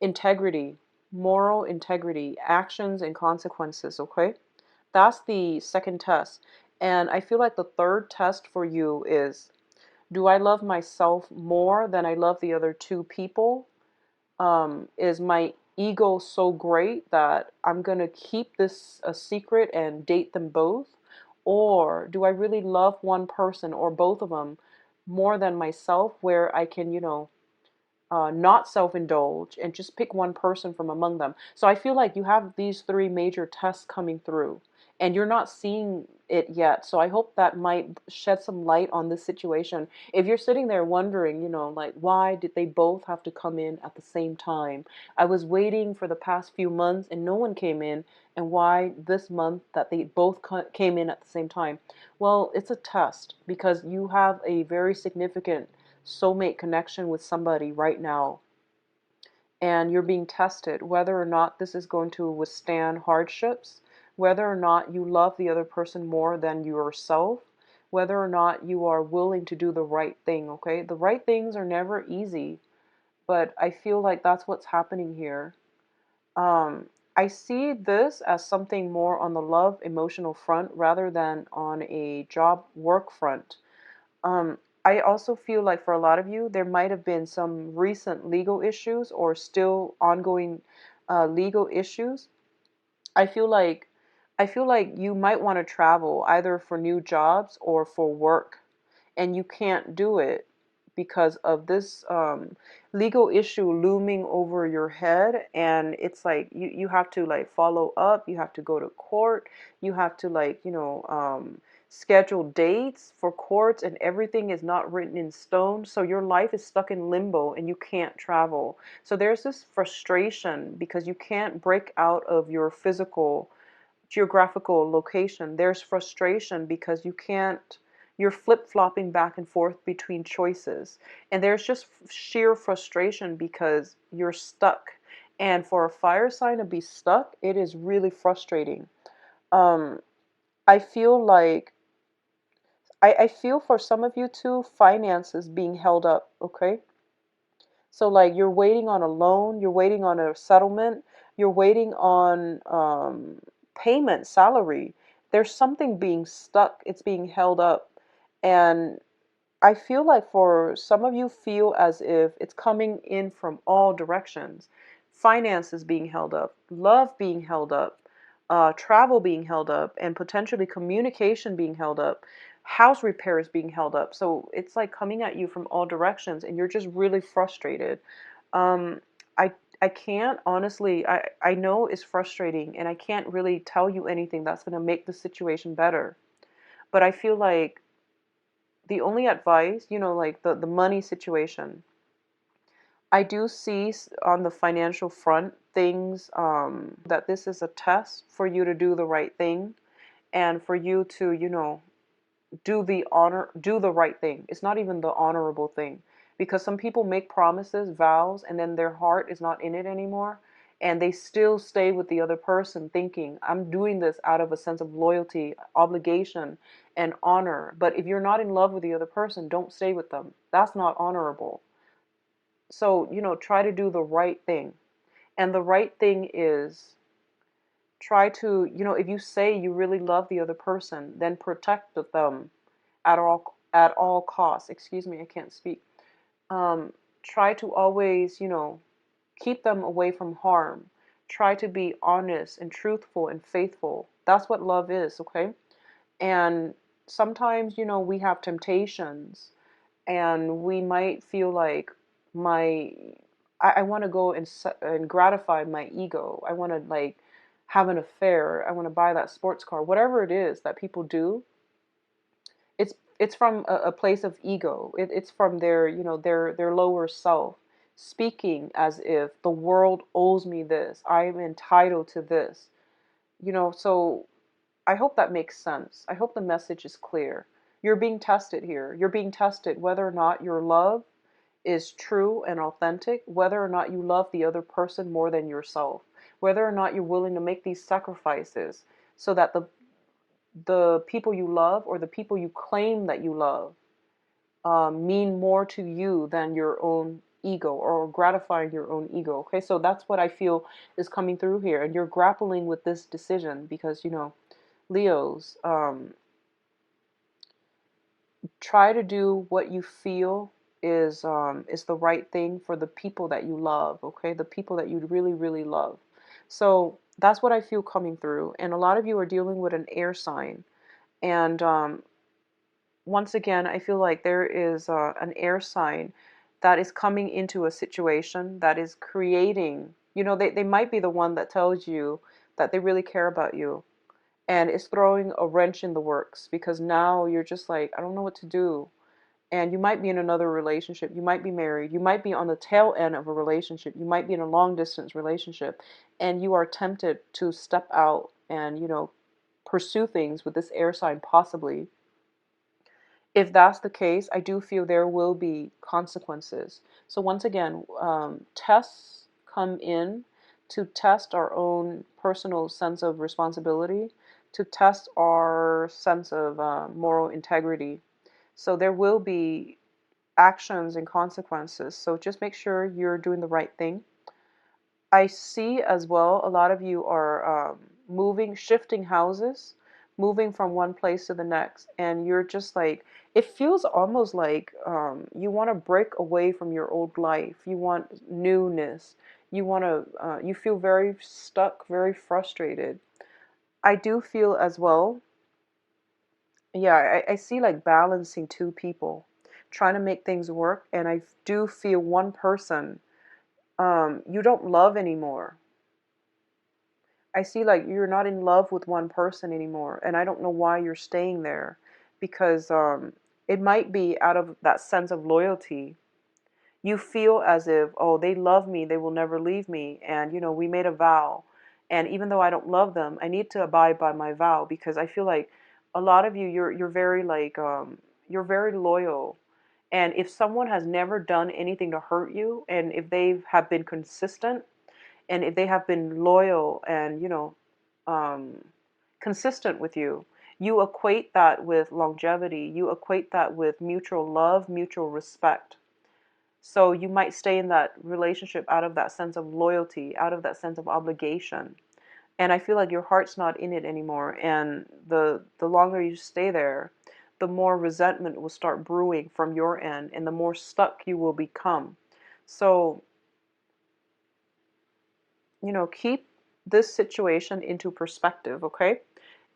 integrity, moral integrity, actions and consequences. Okay, that's the second test. And I feel like the third test for you is, do I love myself more than I love the other two people? Is my ego so great that I'm going to keep this a secret and date them both? Or do I really love one person or both of them more than myself, where I can, not self-indulge and just pick one person from among them? So I feel like you have these three major tests coming through, and you're not seeing it yet. So I hope that might shed some light on this situation. If you're sitting there wondering, like, why did they both have to come in at the same time? I was waiting for the past few months and no one came in, and why this month that they both came in at the same time? Well, it's a test, because you have a very significant soulmate connection with somebody right now, and you're being tested whether or not this is going to withstand hardships, whether or not you love the other person more than yourself, whether or not you are willing to do the right thing. Okay, the right things are never easy, but I feel like that's what's happening here. um, I see this as something more on the love emotional front rather than on a job work front. I also feel like for a lot of you, there might have been some recent legal issues or still ongoing legal issues. I feel like you might want to travel either for new jobs or for work, and you can't do it because of this legal issue looming over your head. And it's like you have to like follow up, you have to go to court, you have to like, schedule dates for courts, and everything is not written in stone. So your life is stuck in limbo and you can't travel. So there's this frustration because you can't break out of your physical geographical location. There's frustration because you're flip-flopping back and forth between choices. And there's just sheer frustration because you're stuck. And for a fire sign to be stuck, it is really frustrating. Um, I feel like I feel for some of you too, finances being held up, okay? So like you're waiting on a loan, you're waiting on a settlement, you're waiting on payment, salary. There's something being stuck, it's being held up. And I feel like for some of you feel as if it's coming in from all directions. Finances being held up, love being held up, travel being held up, and potentially communication being held up, house repairs being held up. So it's like coming at you from all directions, and you're just really frustrated. Um, I I can't honestly. I know it's frustrating, and I can't really tell you anything that's going to make the situation better. But I feel like the only advice, like the money situation, I do see on the financial front things, that this is a test for you to do the right thing, and for you to, do the right thing. It's not even the honorable thing, because some people make promises, vows, and then their heart is not in it anymore, and they still stay with the other person thinking, I'm doing this out of a sense of loyalty, obligation, and honor. But if you're not in love with the other person, don't stay with them. That's not honorable. So, try to do the right thing. And the right thing is, try to, if you say you really love the other person, then protect them at all costs. Excuse me, I can't speak. um, Try to always, keep them away from harm. Try to be honest and truthful and faithful. That's what love is, okay? And sometimes, we have temptations, and we might feel like, my I want to go and gratify my ego. I want to like have an affair. I want to buy that sports car. Whatever it is that people do, it's from a place of ego. It's from their, their lower self, speaking as if the world owes me this. I'm entitled to this. So I hope that makes sense. I hope the message is clear. You're being tested here. You're being tested whether or not your love is true and authentic, whether or not you love the other person more than yourself, whether or not you're willing to make these sacrifices so that the people you love or the people you claim that you love mean more to you than your own ego or gratifying your own ego. Okay, so that's what I feel is coming through here, and you're grappling with this decision because Leos, try to do what you feel is the right thing for the people that you love. Okay, the people that you really really love. So that's what I feel coming through, and a lot of you are dealing with an air sign, and once again, I feel like there is an air sign that is coming into a situation that is creating, they might be the one that tells you that they really care about you and is throwing a wrench in the works because now you're just like, I don't know what to do. And you might be in another relationship. You might be married. You might be on the tail end of a relationship. You might be in a long distance relationship. And you are tempted to step out and, pursue things with this air sign possibly. If that's the case, I do feel there will be consequences. So once again, tests come in to test our own personal sense of responsibility, to test our sense of moral integrity. So there will be actions and consequences. So just make sure you're doing the right thing. I see as well a lot of you are shifting houses, moving from one place to the next, and you're just like, it feels almost like you want to break away from your old life. You want newness. You feel very stuck, very frustrated. I do feel as well, yeah, I see like balancing two people, trying to make things work, and I do feel one person you don't love anymore. I see like you're not in love with one person anymore, and I don't know why you're staying there because it might be out of that sense of loyalty. You feel as if, oh, they love me, they will never leave me, and we made a vow, and even though I don't love them, I need to abide by my vow because I feel like a lot of you, you're very like you're very loyal, and if someone has never done anything to hurt you, and if they have been consistent and if they have been loyal and um, consistent with you, you equate that with longevity, you equate that with mutual love, mutual respect. So you might stay in that relationship out of that sense of loyalty, out of that sense of obligation, and I feel like your heart's not in it anymore, and the longer you stay there, the more resentment will start brewing from your end and the more stuck you will become. So keep this situation into perspective, okay?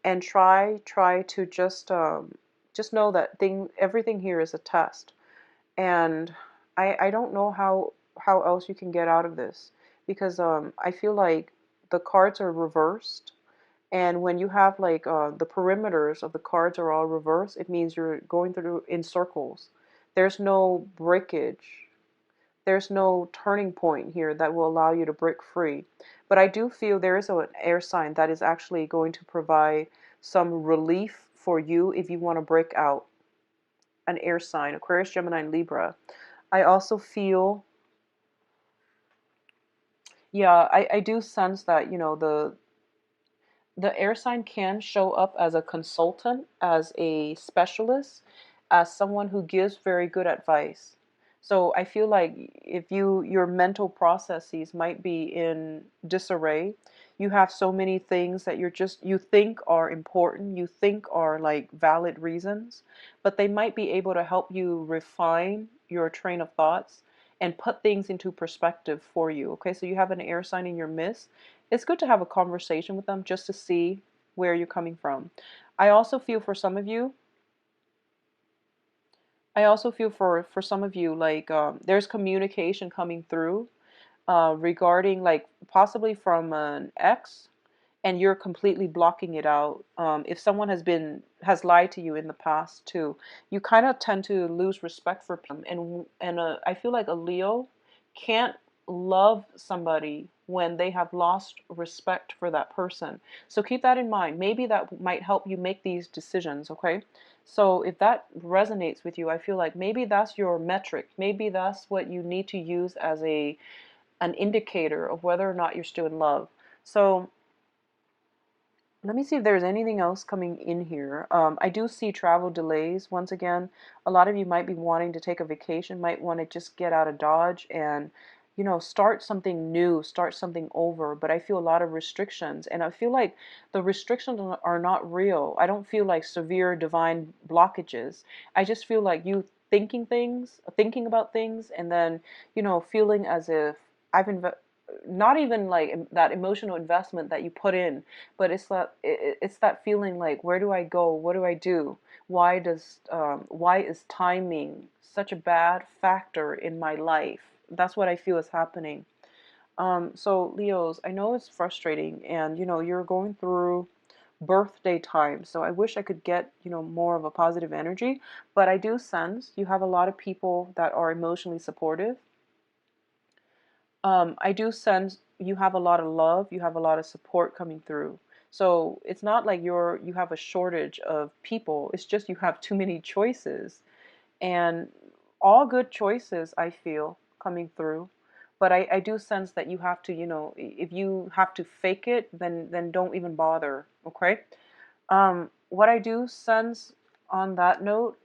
And try to just know that everything here is a test. And I don't know how else you can get out of this because I feel like the cards are reversed, and when you have like the perimeters of the cards are all reversed, it means you're going through in circles. There's no breakage. There's no turning point here that will allow you to break free. But I do feel there is an air sign that is actually going to provide some relief for you if you want to break out. An air sign, Aquarius, Gemini, and Libra. I also feel, yeah, I do sense that, the air sign can show up as a consultant, as a specialist, as someone who gives very good advice. So I feel like if your mental processes might be in disarray, you have so many things that you think are important, you think are like valid reasons, but they might be able to help you refine your train of thoughts and put things into perspective for you. Okay, so you have an air sign in your midst. It's good to have a conversation with them just to see where you're coming from. I also feel for some of you, I also feel for some of you like there's communication coming through regarding like possibly from an ex, and you're completely blocking it out. If someone has lied to you in the past too, you kind of tend to lose respect for people, and I feel like a Leo can't love somebody when they have lost respect for that person. So keep that in mind. Maybe that might help you make these decisions, okay? So if that resonates with you, I feel like maybe that's your metric. Maybe that's what you need to use as an indicator of whether or not you're still in love. So let me see if there's anything else coming in here. I do see travel delays. Once again, a lot of you might be wanting to take a vacation, might want to just get out of Dodge and, start something new, start something over. But I feel a lot of restrictions. And I feel like the restrictions are not real. I don't feel like severe divine blockages. I just feel like you thinking about things, and then, feeling as if I've not even like that emotional investment that you put in, but it's that feeling like, where do I go? What do I do? Why is timing such a bad factor in my life? That's what I feel is happening. So Leos, I know it's frustrating, and you're going through birthday time. So I wish I could get, more of a positive energy, but I do sense you have a lot of people that are emotionally supportive. I do sense you have a lot of love, you have a lot of support coming through. So it's not like you have a shortage of people. It's just you have too many choices, and all good choices, I feel, coming through. But I do sense that you have to, if you have to fake it, then don't even bother. Okay. What I do sense on that note,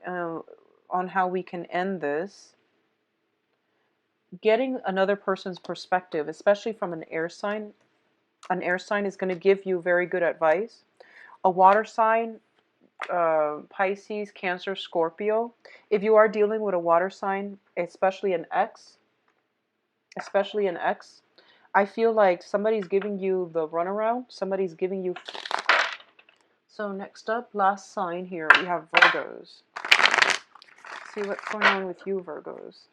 on how we can end this, getting another person's perspective, especially from an air sign is going to give you very good advice. A water sign, Pisces, Cancer, Scorpio, if you are dealing with a water sign, especially an ex, I feel like somebody's giving you the runaround. Somebody's giving you. So next up, last sign here, we have Virgos. See what's going on with you, Virgos.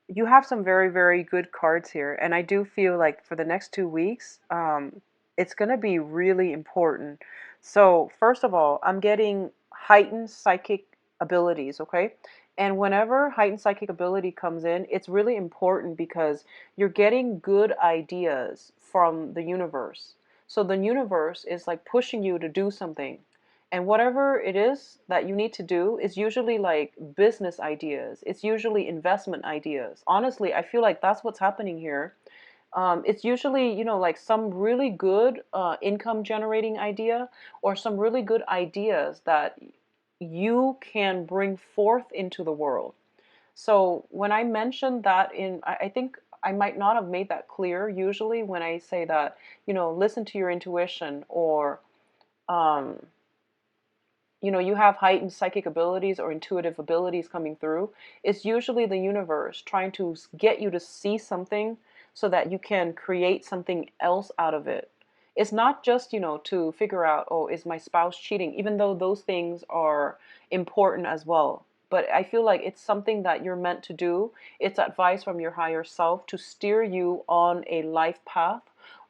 You have some very, very good cards here. And I do feel like for the next 2 weeks, it's going to be really important. So, first of all, I'm getting heightened psychic abilities, okay? And whenever heightened psychic ability comes in, it's really important because you're getting good ideas from the universe. So, the universe is like pushing you to do something. And whatever it is that you need to do is usually like business ideas. It's usually investment ideas. Honestly, I feel like that's what's happening here. It's usually, like some really good income generating idea, or some really good ideas that you can bring forth into the world. So when I mentioned that I think I might not have made that clear. Usually when I say that, listen to your intuition, or, um, you have heightened psychic abilities or intuitive abilities coming through, it's usually the universe trying to get you to see something so that you can create something else out of it. It's not just, to figure out, oh, is my spouse cheating, even though those things are important as well. But I feel like it's something that you're meant to do. It's advice from your higher self to steer you on a life path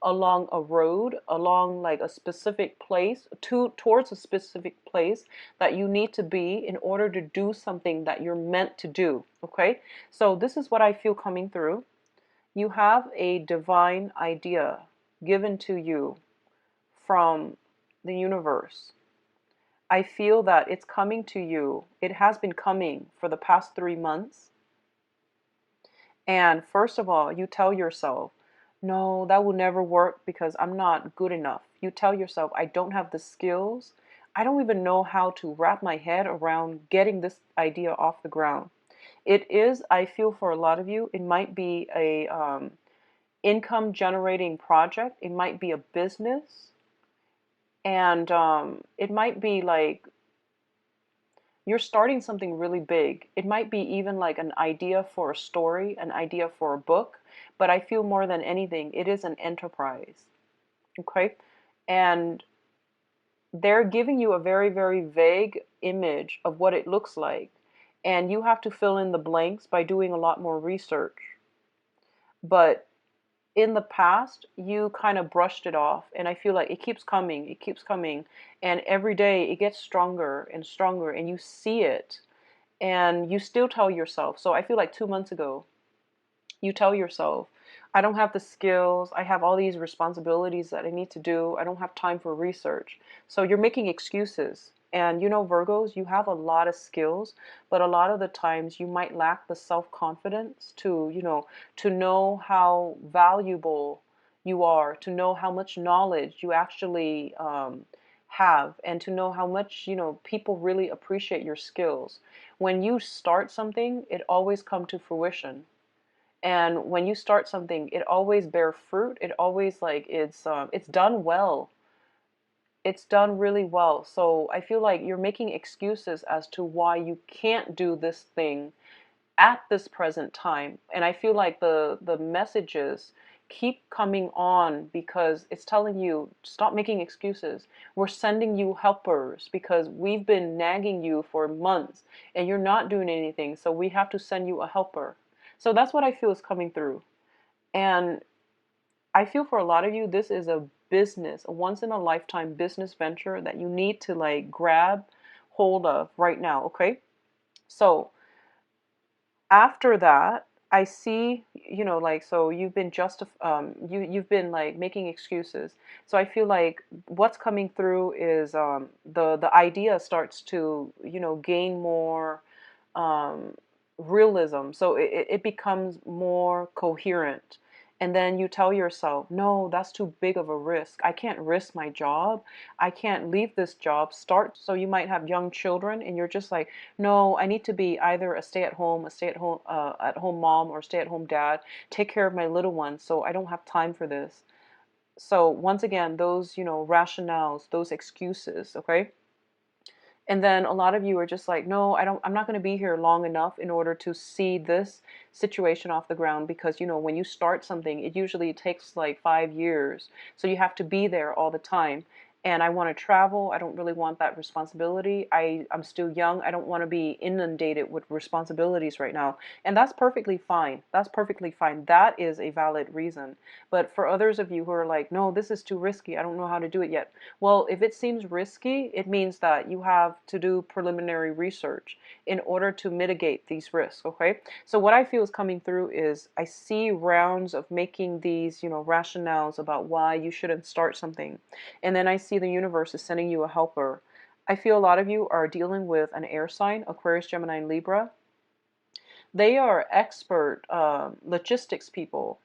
along a road, along like a specific place, towards a specific place that you need to be in order to do something that you're meant to do. Okay, so this is what I feel coming through. You have a divine idea given to you from the universe. I feel that it's coming to you. It has been coming for the past 3 months. And first of all, you tell yourself, no, that will never work because I'm not good enough. You tell yourself, I don't have the skills. I don't even know how to wrap my head around getting this idea off the ground. It is, I feel for a lot of you, it might be a income generating project. It might be a business. And it might be like you're starting something really big. It might be even like an idea for a story, an idea for a book, but I feel more than anything, it is an enterprise. Okay? And they're giving you a very, very vague image of what it looks like. And you have to fill in the blanks by doing a lot more research. But in the past, you kind of brushed it off. And I feel like it keeps coming. And every day it gets stronger and stronger. And you see it and you still tell yourself. So I feel like 2 months ago, you tell yourself, I don't have the skills. I have all these responsibilities that I need to do. I don't have time for research. So you're making excuses. And you know, Virgos, you have a lot of skills, but a lot of the times you might lack the self-confidence to, to know how valuable you are, to know how much knowledge you actually have, and to know how much, people really appreciate your skills. When you start something, it always comes to fruition. And when you start something, it always bear fruit. It always like it's done well. It's done really well. So I feel like you're making excuses as to why you can't do this thing at this present time. And I feel like the messages keep coming on because it's telling you, stop making excuses. We're sending you helpers because we've been nagging you for months and you're not doing anything. So we have to send you a helper. So that's what I feel is coming through. And I feel for a lot of you, this is a business, a once in a lifetime business venture that you need to like grab hold of right now. Okay. So after that, I see, like, so you've been you've been like making excuses. So I feel like what's coming through is the idea starts to, gain more um, realism. So it becomes more coherent. And then you tell yourself, no, that's too big of a risk. I can't risk my job. I can't leave this job. Start. So you might have young children and you're just like, no, I need to be either a at home mom or stay at home dad, take care of my little ones. So I don't have time for this. So once again, those, rationales, those excuses, okay? And then a lot of you are just like, no, I'm not going to be here long enough in order to see this situation off the ground because, when you start something, it usually takes like 5 years. So you have to be there all the time. And I want to travel. I don't really want that responsibility. I'm still young. I don't want to be inundated with responsibilities right now. And that's perfectly fine. That's perfectly fine. That is a valid reason. But for others of you who are like, no, this is too risky. I don't know how to do it yet. Well, if it seems risky, it means that you have to do preliminary research in order to mitigate these risks, okay? So what I feel is coming through is I see rounds of making these, rationales about why you shouldn't start something. And then I see the universe is sending you a helper. I feel a lot of you are dealing with an air sign, Aquarius, Gemini, and Libra. They are expert logistics people.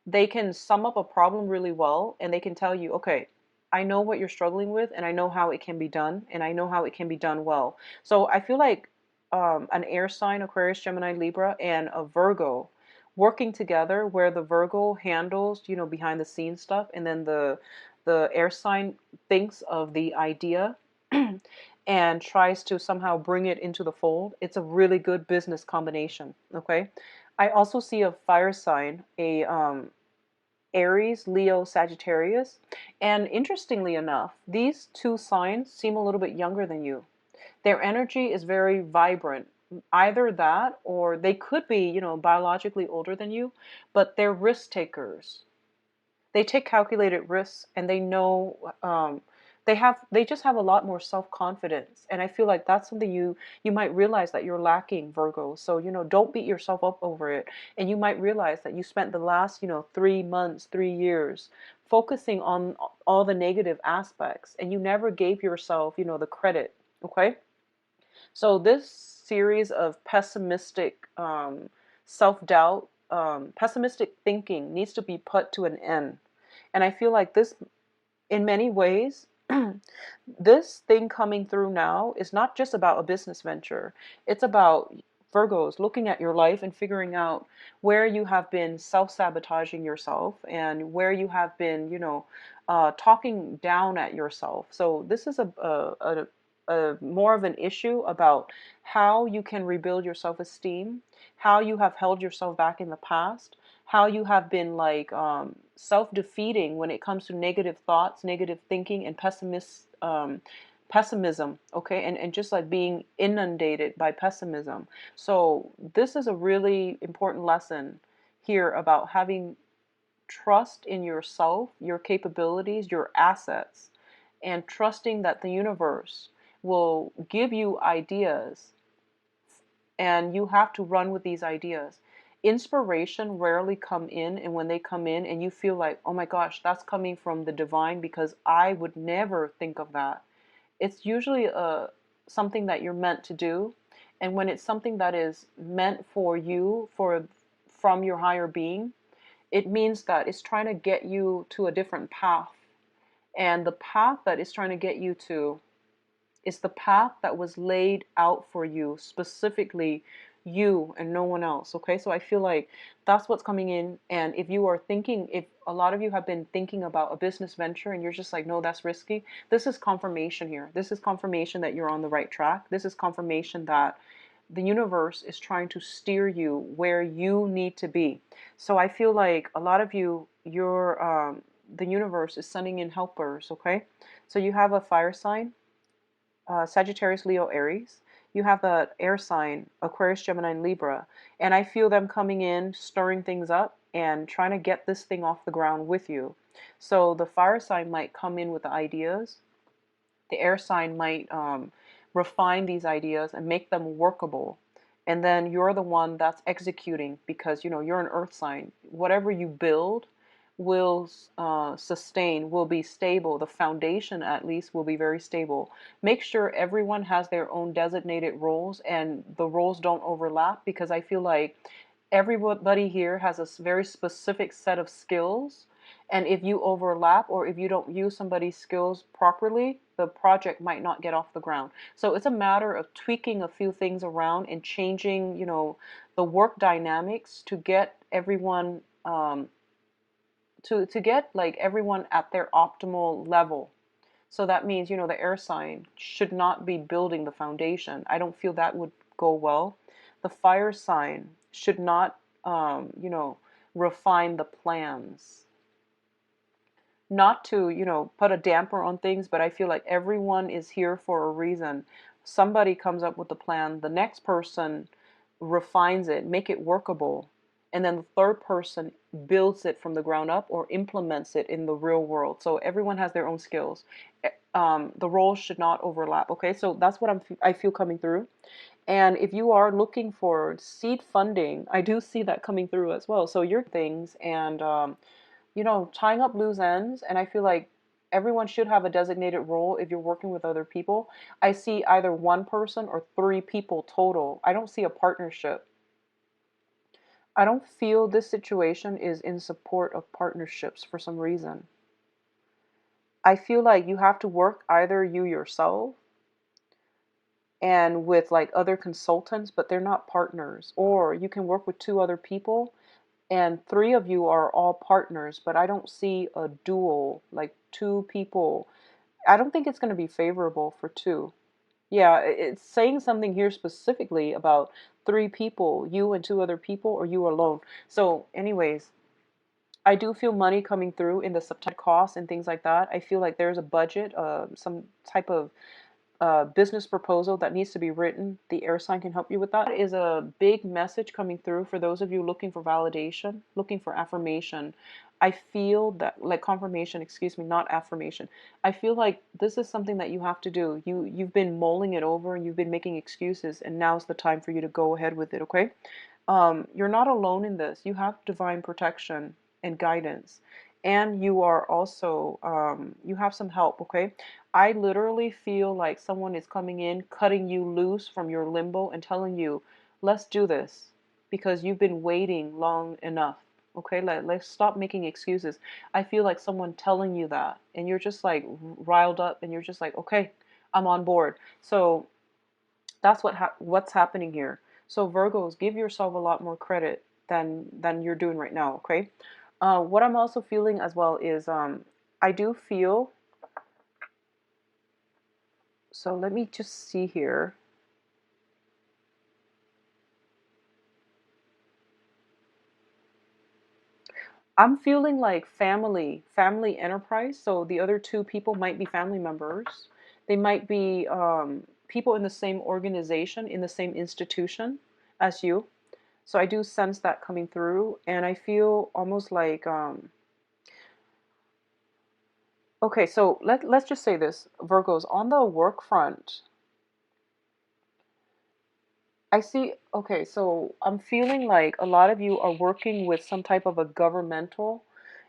They can sum up a problem really well and they can tell you, okay, I know what you're struggling with and I know how it can be done and I know how it can be done well. So I feel like an air sign, Aquarius, Gemini, Libra, and a Virgo working together where the Virgo handles, behind the scenes stuff and then the air sign thinks of the idea and tries to somehow bring it into the fold. It's a really good business combination, okay? I also see a fire sign, a Aries, Leo, Sagittarius. And interestingly enough, these two signs seem a little bit younger than you. Their energy is very vibrant. Either that or they could be, biologically older than you, but they're risk takers. They take calculated risks, and they know, they just have a lot more self-confidence. And I feel like that's something you might realize that you're lacking, Virgo. So, don't beat yourself up over it. And you might realize that you spent the last, 3 months, 3 years focusing on all the negative aspects, and you never gave yourself, the credit. Okay. So this series of pessimistic, self-doubt, pessimistic thinking needs to be put to an end. And I feel like this, in many ways, this thing coming through now is not just about a business venture. It's about Virgos looking at your life and figuring out where you have been self-sabotaging yourself, and where you have been, talking down at yourself. So this is a more of an issue about how you can rebuild your self-esteem, how you have held yourself back in the past, how you have been like, self-defeating when it comes to negative thoughts, negative thinking, and pessimism. Okay, and just like being inundated by pessimism. So this is a really important lesson here about having trust in yourself, your capabilities, your assets, and trusting that the universe will give you ideas, and you have to run with these ideas. Inspiration rarely come in, and when they come in and you feel like, oh my gosh, that's coming from the divine because I would never think of that. It's usually something that you're meant to do. And when it's something that is meant for you, from your higher being, it means that it's trying to get you to a different path. And the path that it's trying to get you to is the path that was laid out for you, specifically you and no one else. Okay, so I feel like that's what's coming in. And if you are thinking, if a lot of you have been thinking about a business venture and you're just like, no, that's risky, this is confirmation here. This is confirmation that you're on the right track. This is confirmation that the universe is trying to steer you where you need to be. So I feel like a lot of the universe is sending in helpers. Okay, so you have a fire sign, Sagittarius, Leo, Aries. You have the air sign, Aquarius, Gemini, and Libra. And I feel them coming in, stirring things up, and trying to get this thing off the ground with you. So the fire sign might come in with the ideas. The air sign might refine these ideas and make them workable. And then you're the one that's executing, because you're an earth sign. Whatever you build will sustain, will be stable. The foundation, at least, will be very stable. Make sure everyone has their own designated roles and the roles don't overlap, because I feel like everybody here has a very specific set of skills. And if you overlap, or if you don't use somebody's skills properly, the project might not get off the ground. So it's a matter of tweaking a few things around and changing, the work dynamics to get everyone, to get like everyone at their optimal level. So that means, the air sign should not be building the foundation. I don't feel that would go well. The fire sign should not, refine the plans. Not to, put a damper on things, but I feel like everyone is here for a reason. Somebody comes up with a plan, the next person refines it, make it workable, and then the third person builds it from the ground up or implements it in the real world. So everyone has their own skills. The roles should not overlap. Okay, so that's what I feel coming through. And if you are looking for seed funding, I do see that coming through as well. So your things, and tying up loose ends. And I feel like everyone should have a designated role if you're working with other people. I see either one person or three people total. I don't see a partnership. I don't feel this situation is in support of partnerships for some reason. I feel like you have to work either you yourself and with like other consultants, but they're not partners. Or you can work with two other people and three of you are all partners, but I don't see a dual, like two people. I don't think it's going to be favorable for two. Yeah, it's saying something here specifically about three people, you and two other people, or you alone. So, anyways, I do feel money coming through in the September costs and things like that. I feel like there's a budget, some type of business proposal that needs to be written. The air sign can help you with that. That is a big message coming through for those of you looking for validation, looking for affirmation. I feel that, like, confirmation, excuse me, not affirmation. I feel like this is something that you have to do. You've been mulling it over and you've been making excuses, and now's the time for you to go ahead with it, okay? You're not alone in this. You have divine protection and guidance, and you are also you have some help, okay? I literally feel like someone is coming in, cutting you loose from your limbo and telling you, let's do this because you've been waiting long enough. Okay, let's stop making excuses. I feel like someone telling you that, and you're just like riled up, and you're just like, okay, I'm on board. So that's what's happening here. So Virgos, give yourself a lot more credit than you're doing right now. Okay. What I'm also feeling as well is I do feel. So let me just see here. I'm feeling like family enterprise. So the other two people might be family members. They might be people in the same organization, in the same institution as you. So I do sense that coming through, and I feel almost like okay. So let's just say this, Virgos, on the work front. I see. Okay, so I'm feeling like a lot of you are working with some type of a governmental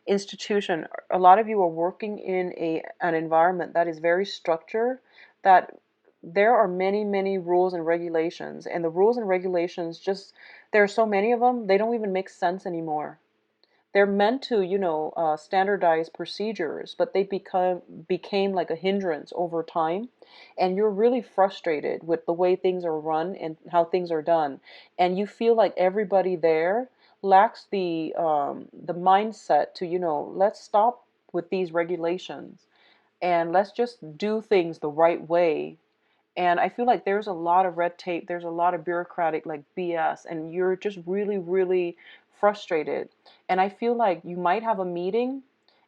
institution. A lot of you are working in an environment that is very structured, that there are many rules and regulations, and the rules and regulations just there are so many of them, they don't even make sense anymore. They're meant to, standardize procedures, but they became like a hindrance over time, and you're really frustrated with the way things are run and how things are done, and you feel like everybody there lacks the mindset to, let's stop with these regulations and let's just do things the right way. And I feel like there's a lot of red tape, there's a lot of bureaucratic like BS, and you're just really frustrated. And I feel like you might have a meeting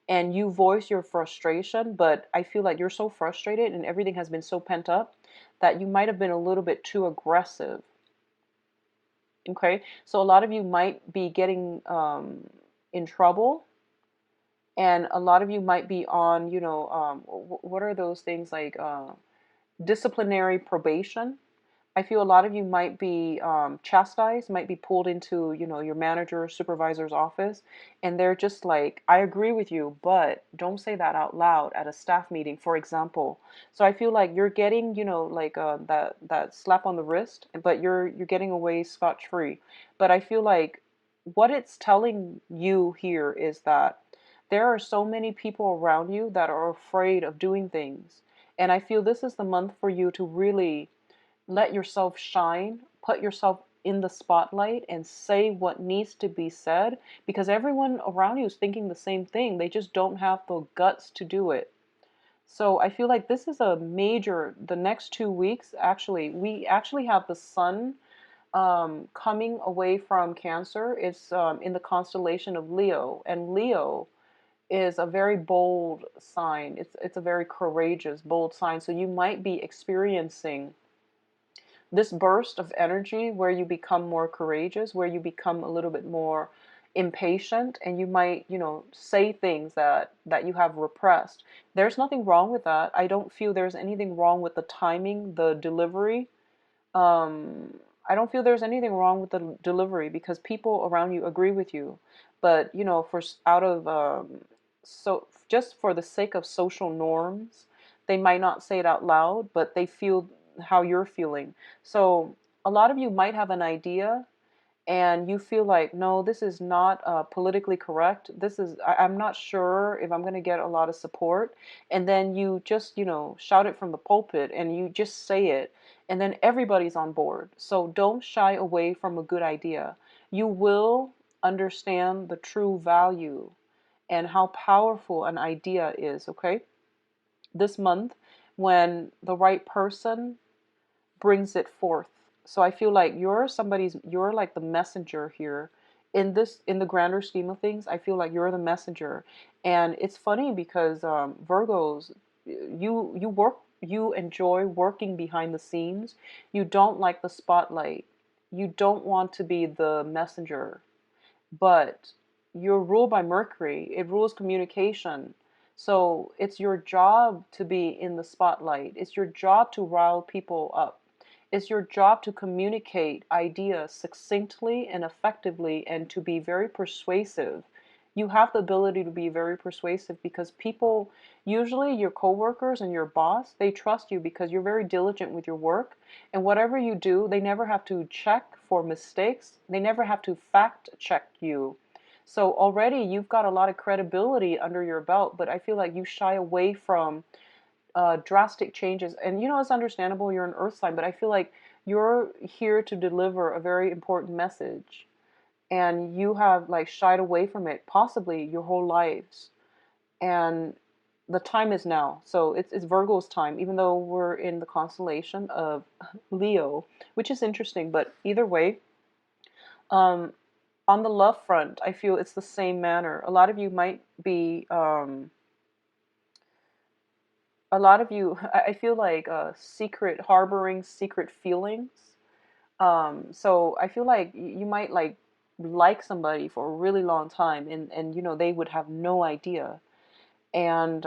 and you voice your frustration, but I feel like you're so frustrated and everything has been so pent up that you might have been a little bit too aggressive. Okay, so a lot of you might be getting in trouble, and a lot of you might be on, what are those things like disciplinary probation. I feel a lot of you might be chastised, might be pulled into, your manager or supervisor's office, and they're just like, I agree with you, but don't say that out loud at a staff meeting, for example. So I feel like you're getting, like that slap on the wrist, but you're getting away scotch-free. But I feel like what it's telling you here is that there are so many people around you that are afraid of doing things. And I feel this is the month for you to really let yourself shine, put yourself in the spotlight and say what needs to be said, because everyone around you is thinking the same thing. They just don't have the guts to do it. So I feel like this is a major, the next 2 weeks, actually, we actually have the sun coming away from Cancer. It's in the constellation of Leo, and Leo is a very bold sign. It's a very courageous, bold sign. So you might be experiencing this burst of energy where you become more courageous, where you become a little bit more impatient, and you might, say things that you have repressed. There's nothing wrong with that. I don't feel there's anything wrong with the timing, the delivery. um, I don't feel there's anything wrong with the delivery because people around you agree with you. But for out of so just for the sake of social norms, they might not say it out loud, but they feel how you're feeling. So a lot of you might have an idea and you feel like, no, this is not politically correct. I'm not sure if I'm going to get a lot of support. And then you just, shout it from the pulpit and you just say it. And then everybody's on board. So don't shy away from a good idea. You will understand the true value and how powerful an idea is, okay? This month, when the right person brings it forth. So I feel like you're like the messenger here in the grander scheme of things. I feel like you're the messenger. And it's funny because Virgos, you enjoy working behind the scenes. You don't like the spotlight. You don't want to be the messenger. But you're ruled by Mercury. It rules communication. So it's your job to be in the spotlight. It's your job to rile people up. It's your job to communicate ideas succinctly and effectively and to be very persuasive. You have the ability to be very persuasive because people, usually your coworkers and your boss, they trust you because you're very diligent with your work. And whatever you do, they never have to check for mistakes. They never have to fact check you. So already you've got a lot of credibility under your belt, but I feel like you shy away from drastic changes. And it's understandable, you're an earth sign, but I feel like you're here to deliver a very important message. And you have like shied away from it, possibly your whole lives. And the time is now. So it's Virgo's time, even though we're in the constellation of Leo, which is interesting. But either way, um, on the love front, I feel it's the same manner. A lot of you might be, a lot of you, I feel like secret, harboring secret feelings. So I feel like you might like somebody for a really long time, and they would have no idea. And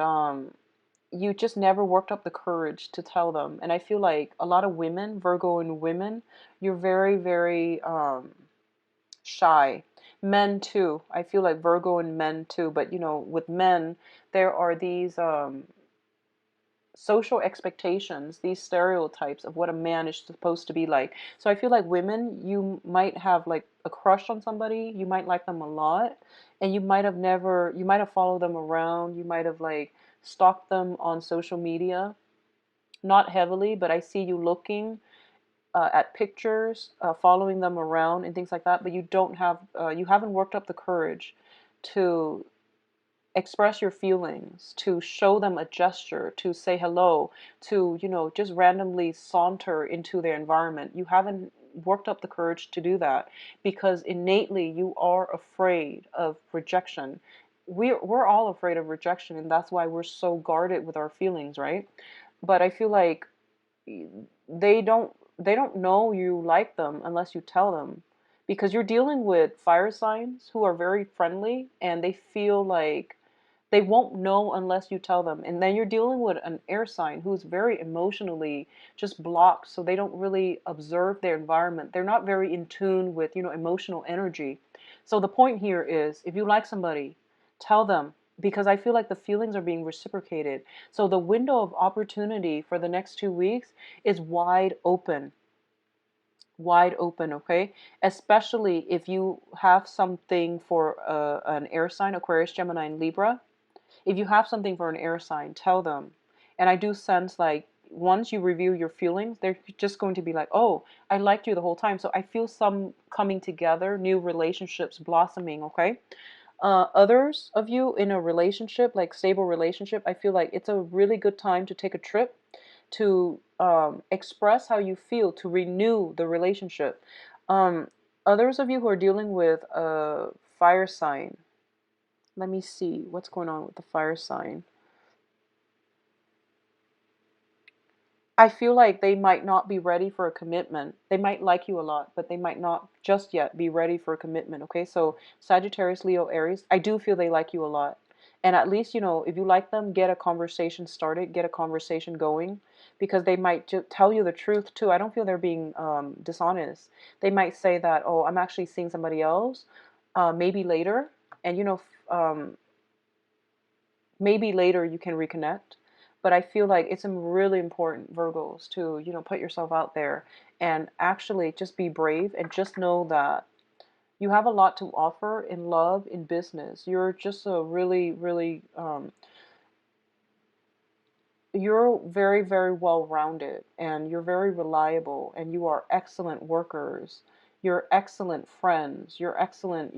you just never worked up the courage to tell them. And I feel like a lot of women, Virgo and women, you're very, very shy. Men too. I feel like Virgo and men too. But with men, there are these social expectations, these stereotypes of what a man is supposed to be like. So I feel like women, you might have like a crush on somebody, you might like them a lot, and you might have followed them around, you might have like stalked them on social media, not heavily, but I see you looking at pictures, following them around and things like that, but you haven't worked up the courage to express your feelings, to show them a gesture, to say hello, to, just randomly saunter into their environment. You haven't worked up the courage to do that because innately you are afraid of rejection. We're all afraid of rejection, and that's why we're so guarded with our feelings, right? But I feel like they don't know you like them unless you tell them, because you're dealing with fire signs who are very friendly and they feel like they won't know unless you tell them. And then you're dealing with an air sign who's very emotionally just blocked, so they don't really observe their environment. They're not very in tune with, emotional energy. So the point here is, if you like somebody, tell them, because I feel like the feelings are being reciprocated. So the window of opportunity for the next 2 weeks is wide open. Wide open, okay? Especially if you have something for an air sign, Aquarius, Gemini, and Libra. If you have something for an air sign, tell them. And I do sense like once you review your feelings, they're just going to be like, oh, I liked you the whole time. So I feel some coming together, new relationships blossoming, okay? Others of you in a relationship, like stable relationship, I feel like it's a really good time to take a trip to express how you feel, to renew the relationship. Um, Others of you who are dealing with a fire sign, let me see what's going on with the fire sign. I feel like they might not be ready for a commitment. They might like you a lot, but they might not just yet be ready for a commitment. Okay, so Sagittarius, Leo, Aries, I do feel they like you a lot. And at least, if you like them, get a conversation started, get a conversation going, because they might tell you the truth too. I don't feel they're being dishonest. They might say that, oh, I'm actually seeing somebody else, maybe later. And, maybe later you can reconnect. But I feel like it's really important, Virgos, to put yourself out there and actually just be brave and just know that you have a lot to offer in love, in business. You're just a really, really you're very, very well rounded, and you're very reliable, and you are excellent workers. You're excellent friends. You're excellent,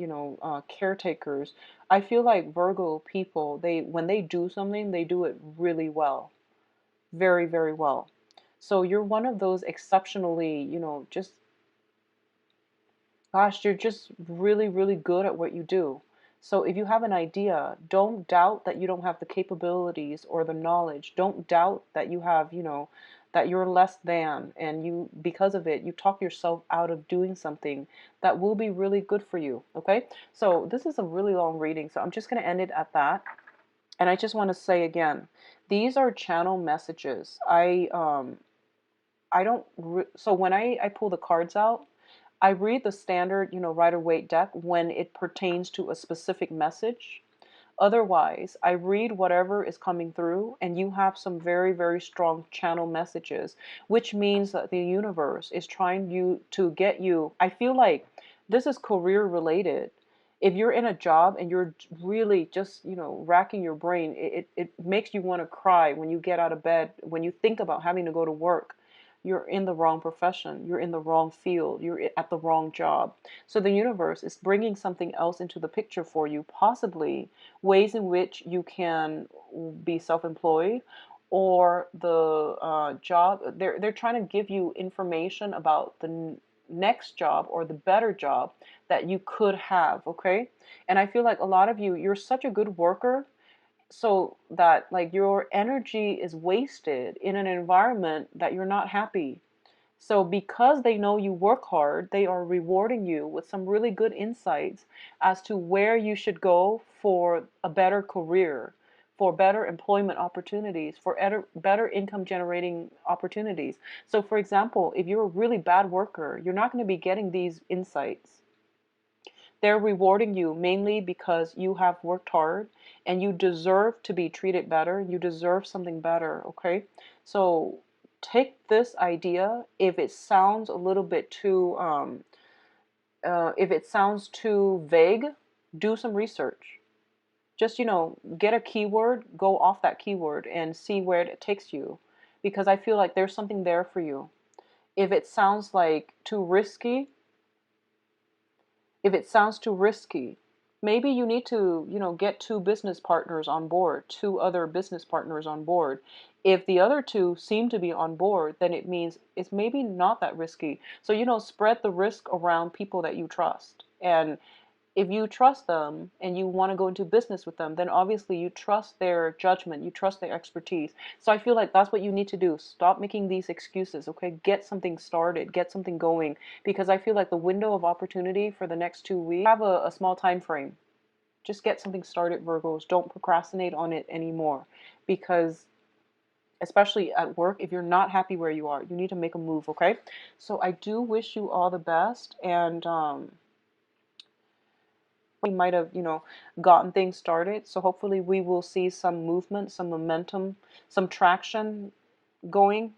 caretakers. I feel like Virgo people, when they do something, they do it really well, very, very well. So you're one of those exceptionally, just gosh, you're just really, really good at what you do. So if you have an idea, don't doubt that you don't have the capabilities or the knowledge. Don't doubt that you have, that you're less than, and you, because of it, you talk yourself out of doing something that will be really good for you. Okay, so this is a really long reading, so I'm just going to end it at that. And I just want to say again, these are channel messages. I don't so when I pull the cards out, I read the standard, Rider-Waite deck when it pertains to a specific message. Otherwise, I read whatever is coming through, and you have some very, very strong channel messages, which means that the universe is trying to get you. I feel like this is career related. If you're in a job and you're really just, racking your brain, it makes you want to cry when you get out of bed, when you think about having to go to work. You're in the wrong profession, you're in the wrong field, you're at the wrong job. So the universe is bringing something else into the picture for you, possibly ways in which you can be self-employed, or the job. They're trying to give you information about the next job or the better job that you could have. Okay, and I feel like a lot of you, you're such a good worker, so that like your energy is wasted in an environment that you're not happy. So, because they know you work hard, they are rewarding you with some really good insights as to where you should go for a better career, for better employment opportunities, for better income generating opportunities. So, for example, if you're a really bad worker, you're not going to be getting these insights. They're rewarding you mainly because you have worked hard and you deserve to be treated better. You deserve something better, okay? So take this idea. If it sounds a little bit too, if it sounds too vague, do some research. Just, get a keyword, go off that keyword and see where it takes you. Because I feel like there's something there for you. If it sounds like too risky, if it sounds too risky, maybe you need to, get two business partners on board, two other business partners on board. If the other two seem to be on board, then it means it's maybe not that risky. So, spread the risk around people that you trust. And if you trust them and you want to go into business with them, then obviously you trust their judgment, you trust their expertise. So I feel like that's what you need to do. Stop making these excuses, okay? Get something started, get something going, because I feel like the window of opportunity for the next 2 weeks, have a small time frame. Just get something started, Virgos. Don't procrastinate on it anymore, because especially at work, if you're not happy where you are, you need to make a move, okay? So I do wish you all the best, and we might have, gotten things started. So hopefully we will see some movement, some momentum, some traction going